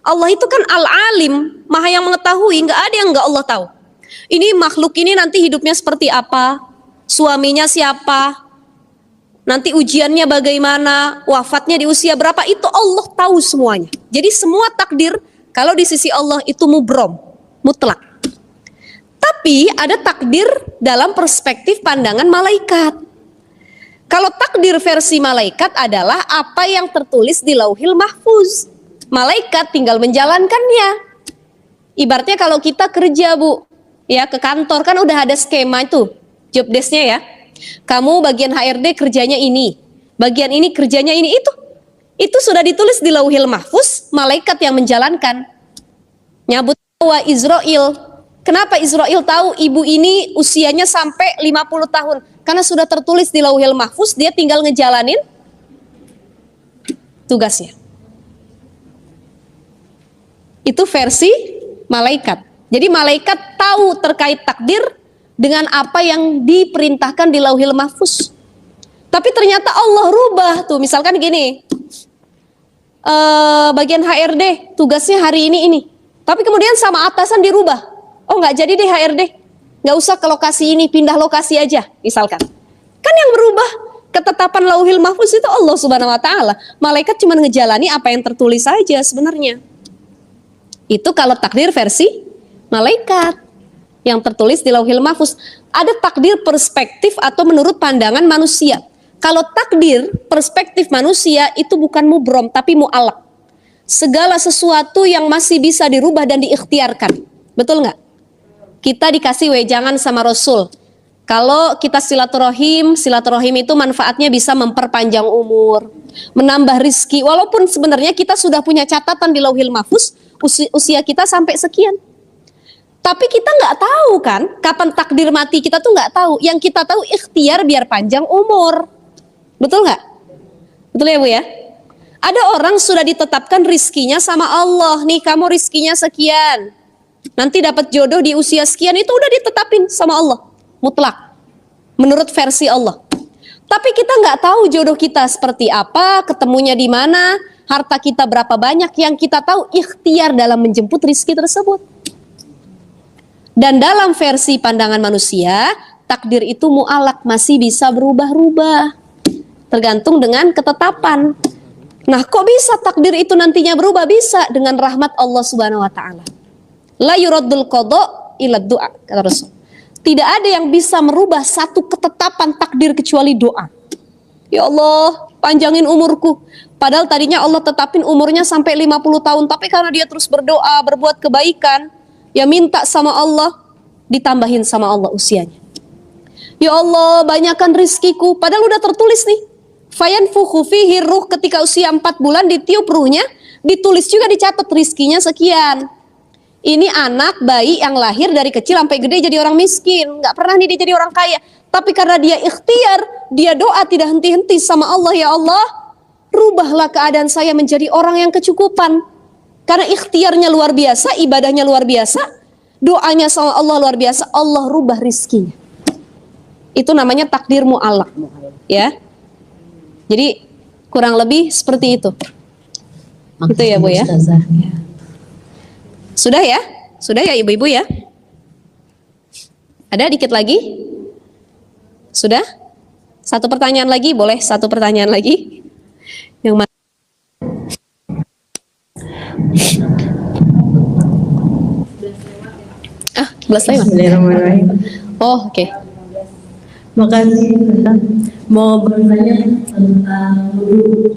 Allah itu kan al-alim, maha yang mengetahui, nggak ada yang nggak Allah tahu. Ini makhluk ini nanti hidupnya seperti apa, suaminya siapa, nanti ujiannya bagaimana, wafatnya di usia berapa, itu Allah tahu semuanya. Jadi semua takdir kalau di sisi Allah itu mubrom, mutlak. Tapi ada takdir dalam perspektif pandangan malaikat. Kalau takdir versi malaikat adalah apa yang tertulis di Lauhil Mahfuz. Malaikat tinggal menjalankannya. Ibaratnya kalau kita kerja Bu, ya ke kantor kan udah ada skema itu, job desk-nya ya. Kamu bagian HRD kerjanya ini, bagian ini kerjanya ini, itu sudah ditulis di Lauhil Mahfuz, malaikat yang menjalankan. Nyabut wa Israil. Kenapa Israil tahu ibu ini usianya sampai 50 tahun? Karena sudah tertulis di Lauhil Mahfuz, dia tinggal ngejalanin tugasnya. Itu versi malaikat. Jadi malaikat tahu terkait takdir dengan apa yang diperintahkan di Lauhil Mahfuz. Tapi ternyata Allah rubah tuh, misalkan gini, bagian HRD tugasnya hari ini. Tapi kemudian sama atasan dirubah. Oh nggak jadi deh HRD, nggak usah ke lokasi ini, pindah lokasi aja misalkan. Kan yang berubah ketetapan Lauhil Mahfuz itu Allah Subhanahu Wa Taala. Malaikat cuma ngejalani apa yang tertulis saja sebenarnya. Itu kalau takdir versi malaikat yang tertulis di Lauhil Mahfuz. Ada takdir perspektif atau menurut pandangan manusia. Kalau takdir perspektif manusia itu bukan mubrom tapi mu'allaq. Segala sesuatu yang masih bisa dirubah dan diikhtiarkan. Betul nggak? Kita dikasih wejangan sama Rasul. Kalau kita silaturahim itu manfaatnya bisa memperpanjang umur, menambah rizki. Walaupun sebenarnya kita sudah punya catatan di Lauhil Mahfuz, usia kita sampai sekian. Tapi kita nggak tahu kan, kapan takdir mati kita tuh nggak tahu. Yang kita tahu ikhtiar biar panjang umur. Betul nggak? Betul ya Bu ya? Ada orang sudah ditetapkan rizkinya sama Allah. Nih kamu rizkinya sekian. Nanti dapat jodoh di usia sekian, itu udah ditetapin sama Allah. Mutlak. Menurut versi Allah. Tapi kita nggak tahu jodoh kita seperti apa, ketemunya di mana, harta kita berapa banyak. Yang kita tahu ikhtiar dalam menjemput rizki tersebut. Dan dalam versi pandangan manusia, takdir itu mu'allaq, masih bisa berubah-ubah. Tergantung dengan ketetapan. Nah, kok bisa takdir itu nantinya berubah? Bisa dengan rahmat Allah Subhanahu Wa Taala. La yuraddul qada ila du'a, kata Rasul. Tidak ada yang bisa merubah satu ketetapan takdir kecuali doa. Ya Allah, panjangin umurku. Padahal tadinya Allah tetapin umurnya sampai 50 tahun, tapi karena dia terus berdoa, berbuat kebaikan, ya minta sama Allah, ditambahin sama Allah usianya. Ya Allah, banyakkan rizkiku, padahal udah tertulis nih. Fayanfukhu fihi ruh, ketika usia 4 bulan ditiup ruhnya, ditulis juga, dicatat rizkinya sekian. Ini anak bayi yang lahir dari kecil sampai gede jadi orang miskin, nggak pernah nih dia jadi orang kaya. Tapi karena dia ikhtiar, dia doa tidak henti-henti sama Allah, ya Allah, rubahlah keadaan saya menjadi orang yang kecukupan. Karena ikhtiarnya luar biasa, ibadahnya luar biasa, doanya sama Allah luar biasa, Allah rubah rizkinya. Itu namanya takdir mu'allaq, ya. Jadi kurang lebih seperti itu. Itu ya Bu ya. Sudah ya? Sudah ya ibu-ibu ya? Ada dikit lagi? Sudah? Satu pertanyaan lagi, boleh satu pertanyaan lagi? Yang mana? 11 saya. Bismillahirrahmanirrahim. Oh, oke. Makasih. Mau bertanya tentang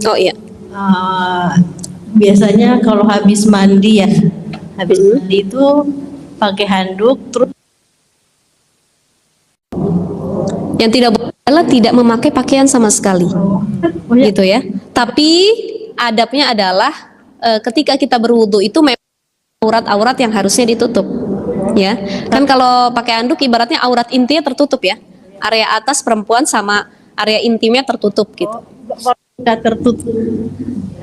Oh iya. biasanya kalau habis mandi ya, habis mandi itu pakai handuk terus Yang tidak boleh adalah tidak memakai pakaian sama sekali. Gitu ya. Tapi adabnya adalah ketika kita berwudu itu memang aurat-aurat yang harusnya ditutup. Ya. Kan kalau pakai handuk ibaratnya aurat intinya tertutup ya. Area atas perempuan sama area intimnya tertutup gitu. nggak tertutup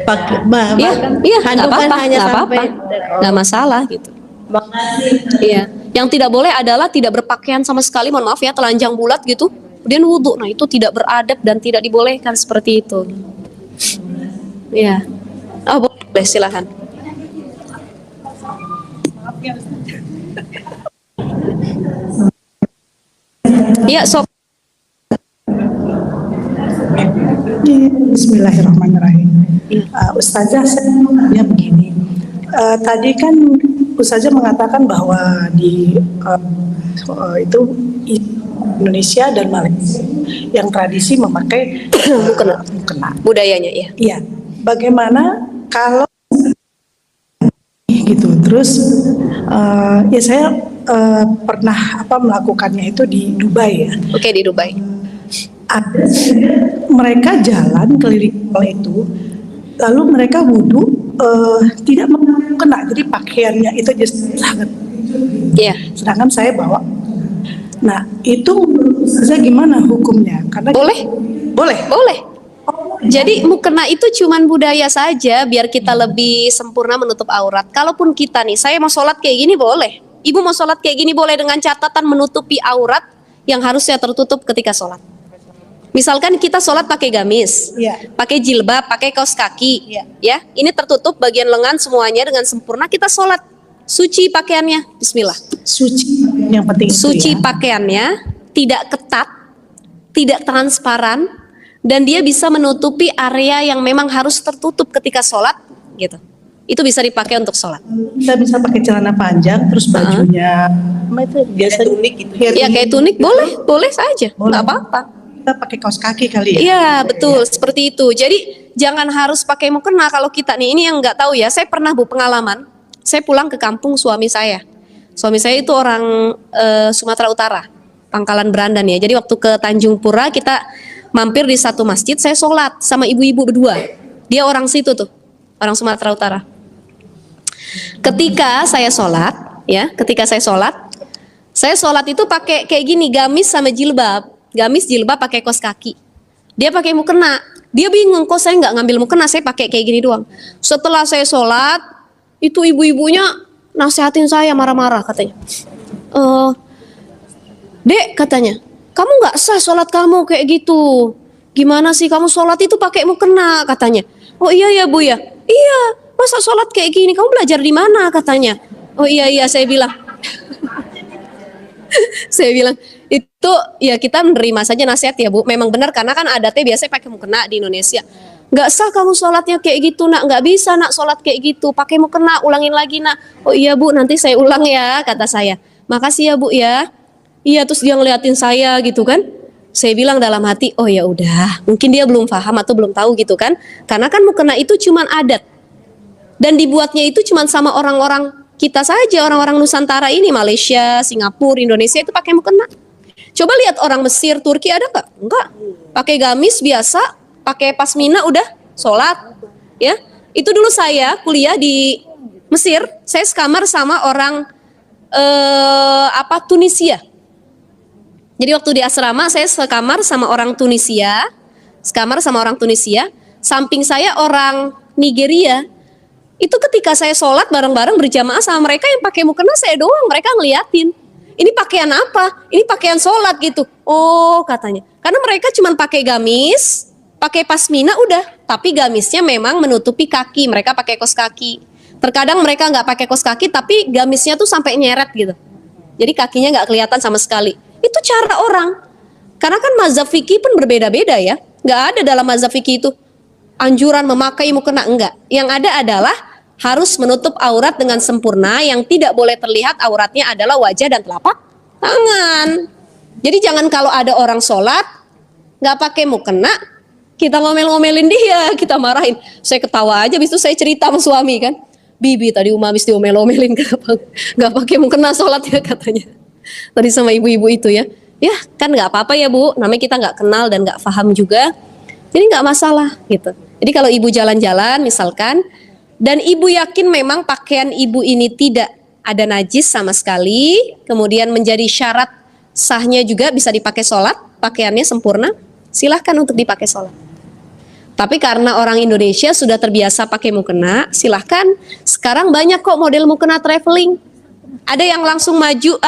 pakai Iya, iya, nggak handuk kan apa-apa, hanya nggak apa-apa, sampai nggak masalah gitu. Makasih. Iya, yang tidak boleh adalah tidak berpakaian sama sekali, mohon maaf ya, telanjang bulat gitu, kemudian wudhu. Nah itu tidak beradab dan tidak dibolehkan seperti itu. Iya, oh boleh silahkan. Iya, sok. Bismillahirrahmanirrahim. Ustazah, saya tanya begini. Tadi kan Ustazah mengatakan bahwa di itu Indonesia dan Malaysia yang tradisi memakai mukena. Budayanya ya. Iya. Bagaimana kalau gitu? Terus ya saya pernah melakukannya itu di Dubai ya. Oke, di Dubai. Ada mereka jalan keliling mall itu, lalu mereka wudhu tidak mengena, jadi pakaiannya itu just sangat. Iya. Sedangkan saya bawa. Nah itu menurut saya gimana hukumnya? Karena Boleh? boleh. Boleh. Jadi mukena itu cuman budaya saja biar kita lebih sempurna menutup aurat. Kalaupun kita nih, saya mau sholat kayak gini boleh. Ibu mau sholat kayak gini boleh dengan catatan menutupi aurat yang harusnya tertutup ketika sholat. Misalkan kita sholat pakai gamis, Iya. pakai jilbab, pakai kaos kaki, Iya. ya. Ini tertutup bagian lengan semuanya dengan sempurna. Kita sholat suci pakaiannya, Bismillah. Suci yang penting itu Suci ya. pakaiannya, tidak ketat, tidak transparan, dan dia bisa menutupi area yang memang harus tertutup ketika sholat, gitu. Itu bisa dipakai untuk sholat. Kita bisa pakai celana panjang, terus bajunya apa itu biasa tunik gitu. Ya kayak tunik boleh, boleh saja, Boleh. nggak apa-apa. Kita pakai kaos kaki kali ya. Iya betul, seperti itu. Jadi jangan harus pakai mukena kalau kita nih. Ini yang nggak tahu ya. Saya pernah pengalaman. Saya pulang ke kampung suami saya. Suami saya itu orang Sumatera Utara, Pangkalan Berandan ya. Jadi waktu ke Tanjung Pura kita mampir di satu masjid. Saya sholat sama ibu-ibu berdua. Dia orang situ tuh, orang Sumatera Utara. Ketika saya sholat, saya sholat itu pakai kayak gini, gamis sama jilbab. Gamis jilbab pakai kaos kaki. Dia pakai mukena. Dia bingung, kok saya nggak ngambil mukena, saya pakai kayak gini doang. Setelah saya sholat, itu ibu-ibunya nasihatin saya marah-marah katanya. Dek katanya, kamu nggak sah sholat kamu kayak gitu. Gimana sih kamu sholat itu pakai mukena katanya. Oh iya ya bu ya. Iya, masa sholat kayak gini? Kamu belajar di mana katanya. Oh iya saya bilang. Saya bilang itu ya kita menerima saja nasihat ya bu. Memang benar karena kan adatnya biasanya pakai mukena di Indonesia. Nggak sah kamu sholatnya kayak gitu nak, nggak bisa nak sholat kayak gitu. Pakai mukena, ulangin lagi nak. Oh iya bu, nanti saya ulang ya kata saya. Makasih ya bu ya. Iya terus dia ngeliatin saya gitu kan. Saya bilang dalam hati, oh ya udah, mungkin dia belum paham atau belum tahu gitu kan. Karena kan mukena itu cuman adat. Dan dibuatnya itu cuman sama orang-orang kita saja, orang-orang Nusantara ini, Malaysia, Singapura, Indonesia itu pakai mukena. Coba lihat orang Mesir, Turki ada nggak? Enggak. Pakai gamis biasa, pakai pasmina udah sholat. Ya, itu dulu saya kuliah di Mesir, saya sekamar sama orang Tunisia. Jadi waktu di asrama saya sekamar sama orang Tunisia, samping saya orang Nigeria. Itu ketika saya sholat bareng-bareng berjamaah sama mereka yang pakai mukena saya doang, mereka ngeliatin. Ini pakaian apa? Ini pakaian sholat gitu. Oh katanya. Karena mereka cuma pakai gamis, pakai pasmina udah. Tapi gamisnya memang menutupi kaki, mereka pakai kaos kaki. Terkadang mereka nggak pakai kaos kaki, tapi gamisnya tuh sampai nyeret gitu. Jadi kakinya nggak kelihatan sama sekali. Itu cara orang. Karena kan mazhab fikih pun berbeda-beda ya. Nggak ada dalam mazhab fikih itu anjuran memakai mukena, enggak. Yang ada adalah harus menutup aurat dengan sempurna. Yang tidak boleh terlihat auratnya adalah wajah dan telapak tangan. Jadi jangan kalau ada orang sholat nggak pakai mukena, kita ngomel-ngomelin dia, kita marahin. Saya ketawa aja, habis itu saya cerita sama suami kan, Bibi tadi habis diomel-omelin kenapa nggak pakai mukena sholat ya katanya. Tadi sama ibu-ibu itu ya. Ya kan nggak apa-apa ya Bu, namanya kita nggak kenal dan nggak paham juga, jadi nggak masalah gitu. Jadi kalau ibu jalan-jalan misalkan, dan ibu yakin memang pakaian ibu ini tidak ada najis sama sekali, kemudian menjadi syarat sahnya juga bisa dipakai sholat, pakaiannya sempurna, silahkan untuk dipakai sholat. Tapi karena orang Indonesia sudah terbiasa pakai mukena, silahkan. Sekarang banyak kok model mukena traveling. Ada yang langsung maju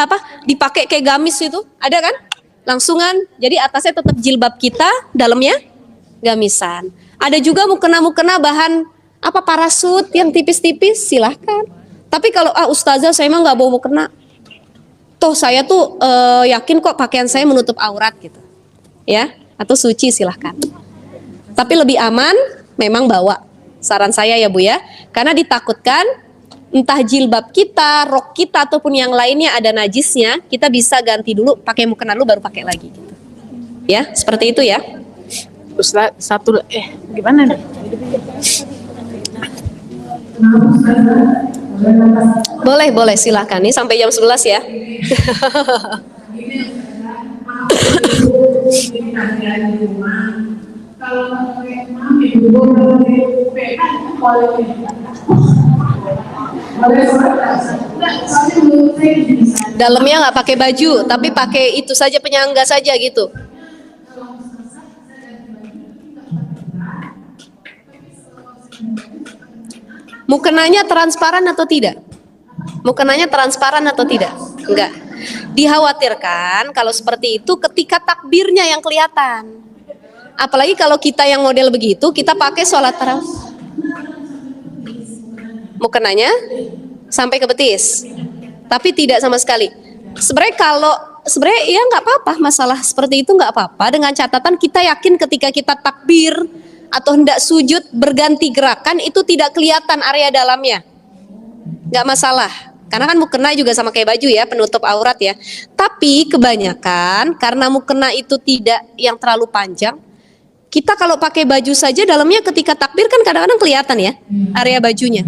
dipakai kayak gamis itu, ada kan? Langsungan. Jadi atasnya tetap jilbab kita, dalamnya gamisan. Ada juga mukena-mukena bahan parasut yang tipis-tipis, silahkan. Tapi kalau ustazah saya emang nggak bawa mukena. Toh saya tuh yakin kok pakaian saya menutup aurat gitu. Ya, atau suci silahkan. Tapi lebih aman memang bawa. Saran saya ya Bu ya. Karena ditakutkan entah jilbab kita, rok kita ataupun yang lainnya ada najisnya, kita bisa ganti dulu, pakai mukena dulu baru pakai lagi gitu. Ya, seperti itu ya. Ustaz, gimana nih? Boleh silahkan. Ini sampai jam 11 ya. Dalamnya nggak pakai baju, tapi pakai itu saja, penyangga saja gitu. Mukenanya transparan atau tidak? Mukenanya transparan atau tidak? Enggak. Dikhawatirkan kalau seperti itu ketika takbirnya yang kelihatan. Apalagi kalau kita yang model begitu, kita pakai sholat tarawih. Mukenanya sampai ke betis, tapi tidak sama sekali. Sebenarnya ya nggak apa-apa, masalah seperti itu nggak apa-apa, dengan catatan kita yakin ketika kita takbir atau hendak sujud berganti gerakan itu tidak kelihatan area dalamnya, nggak masalah. Karena kan mukena juga sama kayak baju ya, penutup aurat ya. Tapi kebanyakan karena mukena itu tidak yang terlalu panjang, kita kalau pakai baju saja dalamnya ketika takbir kan kadang-kadang kelihatan ya area bajunya.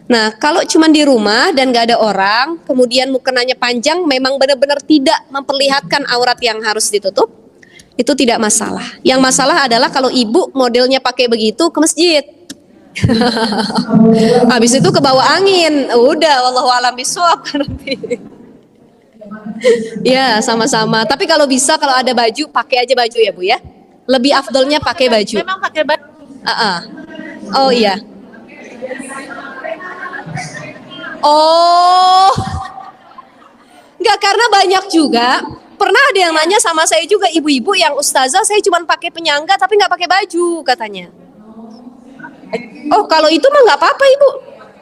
Nah, kalau cuma di rumah dan gak ada orang, kemudian mukenanya panjang, memang benar-benar tidak memperlihatkan aurat yang harus ditutup, itu tidak masalah. Yang masalah adalah kalau ibu modelnya pakai begitu ke masjid. Habis itu ke bawah angin, udah wallahu alam bishawab nanti. Ya, sama-sama. Tapi kalau bisa, kalau ada baju, pakai aja baju ya Bu ya. Lebih afdolnya pakai baju. Memang pakai baju. Oh iya. Oh, nggak, karena banyak juga. Pernah ada yang nanya sama saya juga, ibu-ibu yang ustazah, saya cuma pakai penyangga tapi nggak pakai baju katanya. Oh, kalau itu mah nggak apa-apa ibu.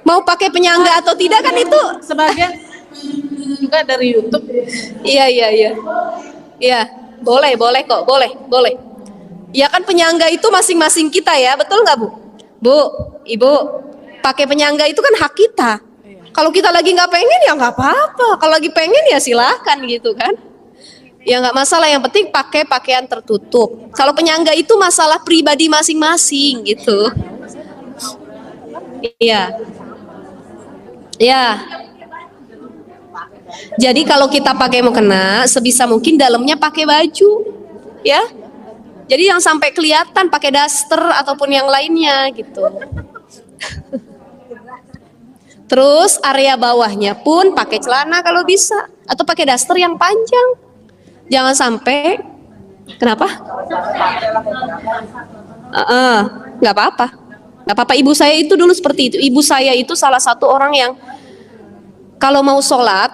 Mau pakai penyangga atau tidak kan itu. Sebagian juga dari YouTube. Iya. Iya, boleh kok, boleh. Ya kan penyangga itu masing-masing kita ya, betul nggak Bu? Bu, ibu, pakai penyangga itu kan hak kita. Kalau kita lagi nggak pengen ya nggak apa-apa. Kalau lagi pengen ya silahkan gitu kan. Ya nggak masalah. Yang penting pakai pakaian tertutup. Kalau penyangga itu masalah pribadi masing-masing gitu. Iya. Ya. Jadi kalau kita pakai mukena, sebisa mungkin dalamnya pakai baju, ya. Jadi yang sampai kelihatan pakai daster ataupun yang lainnya gitu. Terus area bawahnya pun pakai celana kalau bisa, atau pakai daster yang panjang. Jangan sampai, kenapa? Nggak apa-apa. Nggak apa-apa, ibu saya itu dulu seperti itu. Ibu saya itu salah satu orang yang kalau mau sholat,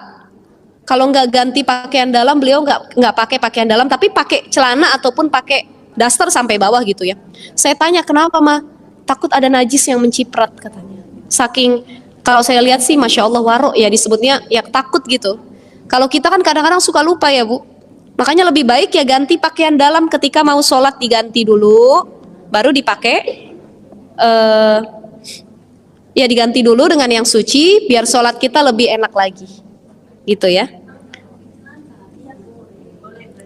kalau nggak ganti pakaian dalam, beliau nggak pakai pakaian dalam, tapi pakai celana ataupun pakai daster sampai bawah gitu ya. Saya tanya, kenapa Ma? Takut ada najis yang menciprat katanya. Saking, kalau saya lihat sih Masya Allah warok ya disebutnya, ya takut gitu. Kalau kita kan kadang-kadang suka lupa ya Bu. Makanya lebih baik ya ganti pakaian dalam ketika mau sholat, diganti dulu, baru dipakai Ya diganti dulu dengan yang suci biar sholat kita lebih enak lagi. Gitu ya.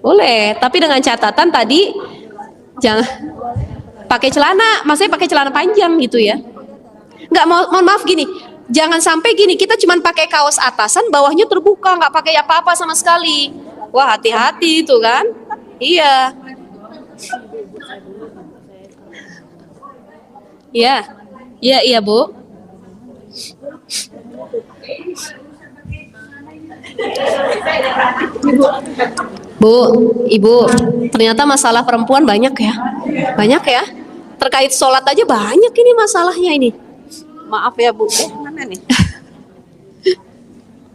Boleh, tapi dengan catatan tadi jangan pakai celana, maksudnya pakai celana panjang gitu ya. Nggak, mohon maaf gini, jangan sampai gini kita cuman pakai kaos atasan, bawahnya terbuka, nggak pakai apa-apa sama sekali. Wah, hati-hati itu kan. Iya. Iya. Iya, iya, Bu. Bu, Ibu, ternyata masalah perempuan banyak ya. Banyak ya. Terkait sholat aja banyak ini masalahnya ini. Maaf ya Bu, mana nih?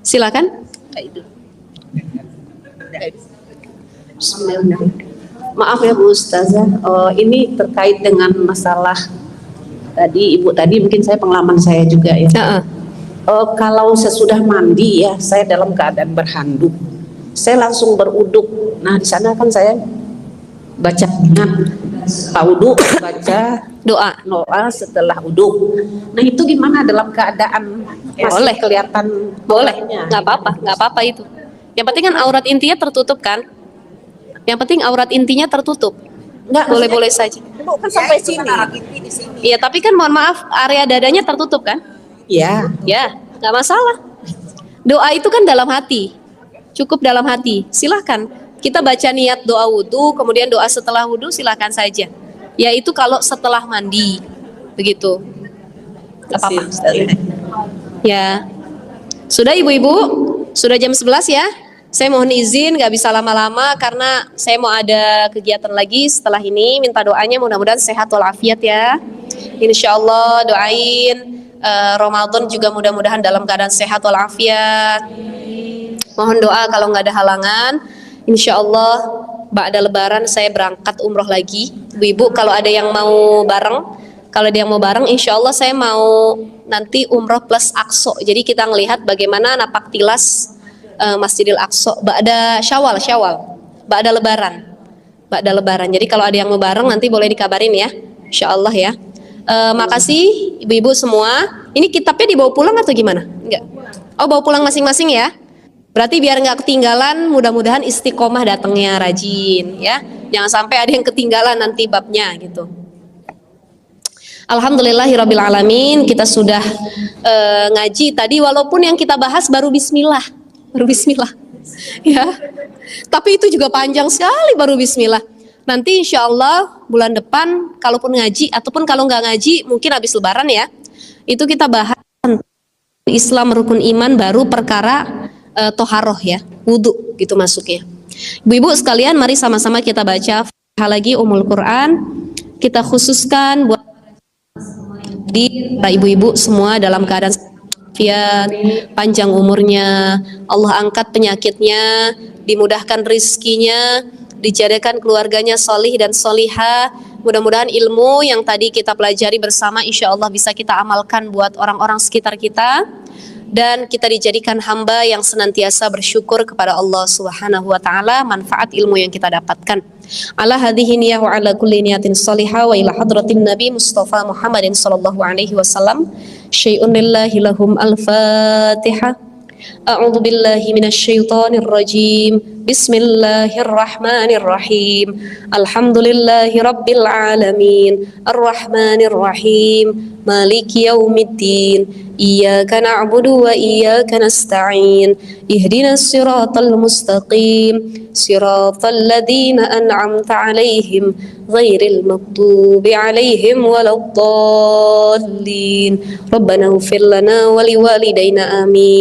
Silakan. Maaf ya Bu Ustazah, ini terkait dengan masalah tadi Ibu tadi mungkin saya pengalaman saya juga ya. Kalau sesudah mandi ya, saya dalam keadaan berhanduk, saya langsung beruduk. Nah di sana kan saya baca wudu, baca Doa. setelah uduk. Nah itu gimana dalam keadaan Boleh. kelihatan Boleh, bolehnya? nggak apa-apa itu. Yang penting kan aurat intinya tertutup kan. Yang penting aurat intinya tertutup. Enggak, Boleh-boleh saja. Bu kan sampai sini. Iya, tapi kan mohon maaf area dadanya tertutup kan? Ya. Ya, nggak masalah. Doa itu kan dalam hati, cukup dalam hati. Silahkan kita baca niat doa wudhu, kemudian doa setelah wudhu silahkan saja. Yaitu kalau setelah mandi, begitu. Gak apa-apa. Ya, sudah ibu-ibu, sudah jam 11 ya. Saya mohon izin nggak bisa lama-lama karena saya mau ada kegiatan lagi setelah ini. Minta doanya mudah-mudahan sehat walafiat ya. Insya Allah doain Ramadan juga mudah-mudahan dalam keadaan sehat walafiat. Mohon doa kalau nggak ada halangan. Insya Allah ba'da lebaran saya berangkat umroh lagi. Ibu-ibu kalau ada yang mau bareng, insya Allah saya mau nanti umroh plus Aqsa. Jadi kita ngelihat bagaimana napak tilas Masjidil Aqsa ba'da Syawal, ba'da lebaran. Jadi kalau ada yang mau bareng nanti boleh dikabarin ya, insya Allah ya. Makasih ibu-ibu semua. Ini kitabnya dibawa pulang atau gimana? Enggak. Oh, bawa pulang masing-masing ya. Berarti biar nggak ketinggalan, mudah-mudahan istiqomah datangnya rajin ya. Jangan sampai ada yang ketinggalan nanti babnya gitu. Alhamdulillahirabbil alamin, kita sudah ngaji tadi walaupun yang kita bahas baru bismillah ya. Tapi itu juga panjang sekali baru bismillah. Nanti insya Allah bulan depan kalaupun ngaji ataupun kalau nggak ngaji mungkin habis lebaran ya, itu kita bahas Islam rukun iman baru perkara toharoh ya, wudhu gitu masuknya. Ibu-ibu sekalian mari sama-sama kita baca lagi Ummul Quran. Kita khususkan buat di ibu-ibu semua dalam keadaan panjang umurnya, Allah angkat penyakitnya, dimudahkan rizkinya, dijadikan keluarganya solih dan solihah. Mudah-mudahan ilmu yang tadi kita pelajari bersama insya Allah bisa kita amalkan buat orang-orang sekitar kita, dan kita dijadikan hamba yang senantiasa bersyukur kepada Allah Subhanahu wa taala manfaat ilmu yang kita dapatkan. Ala hadhihi niyah wa ala kulli niyatin salihah wa ila hadratin Nabi Mustafa Muhammadin sallallahu alaihi wasallam. Syai'un lillahi lahum al-Fatihah. A'udzu billahi minasyaitonir rajim. Bismillahirrahmanirrahim. Alhamdulillahi rabbil alamin. Arrahmanir rahim. Maliki yaumiddin. Iyyaka na'budu wa iyyaka nasta'in. Ihdinas siratal mustaqim. Siratal ladzina an'amta 'alaihim ghairil maghdubi 'alaihim waladdallin. Rabbana ighfir lana wa liwalidayna amin.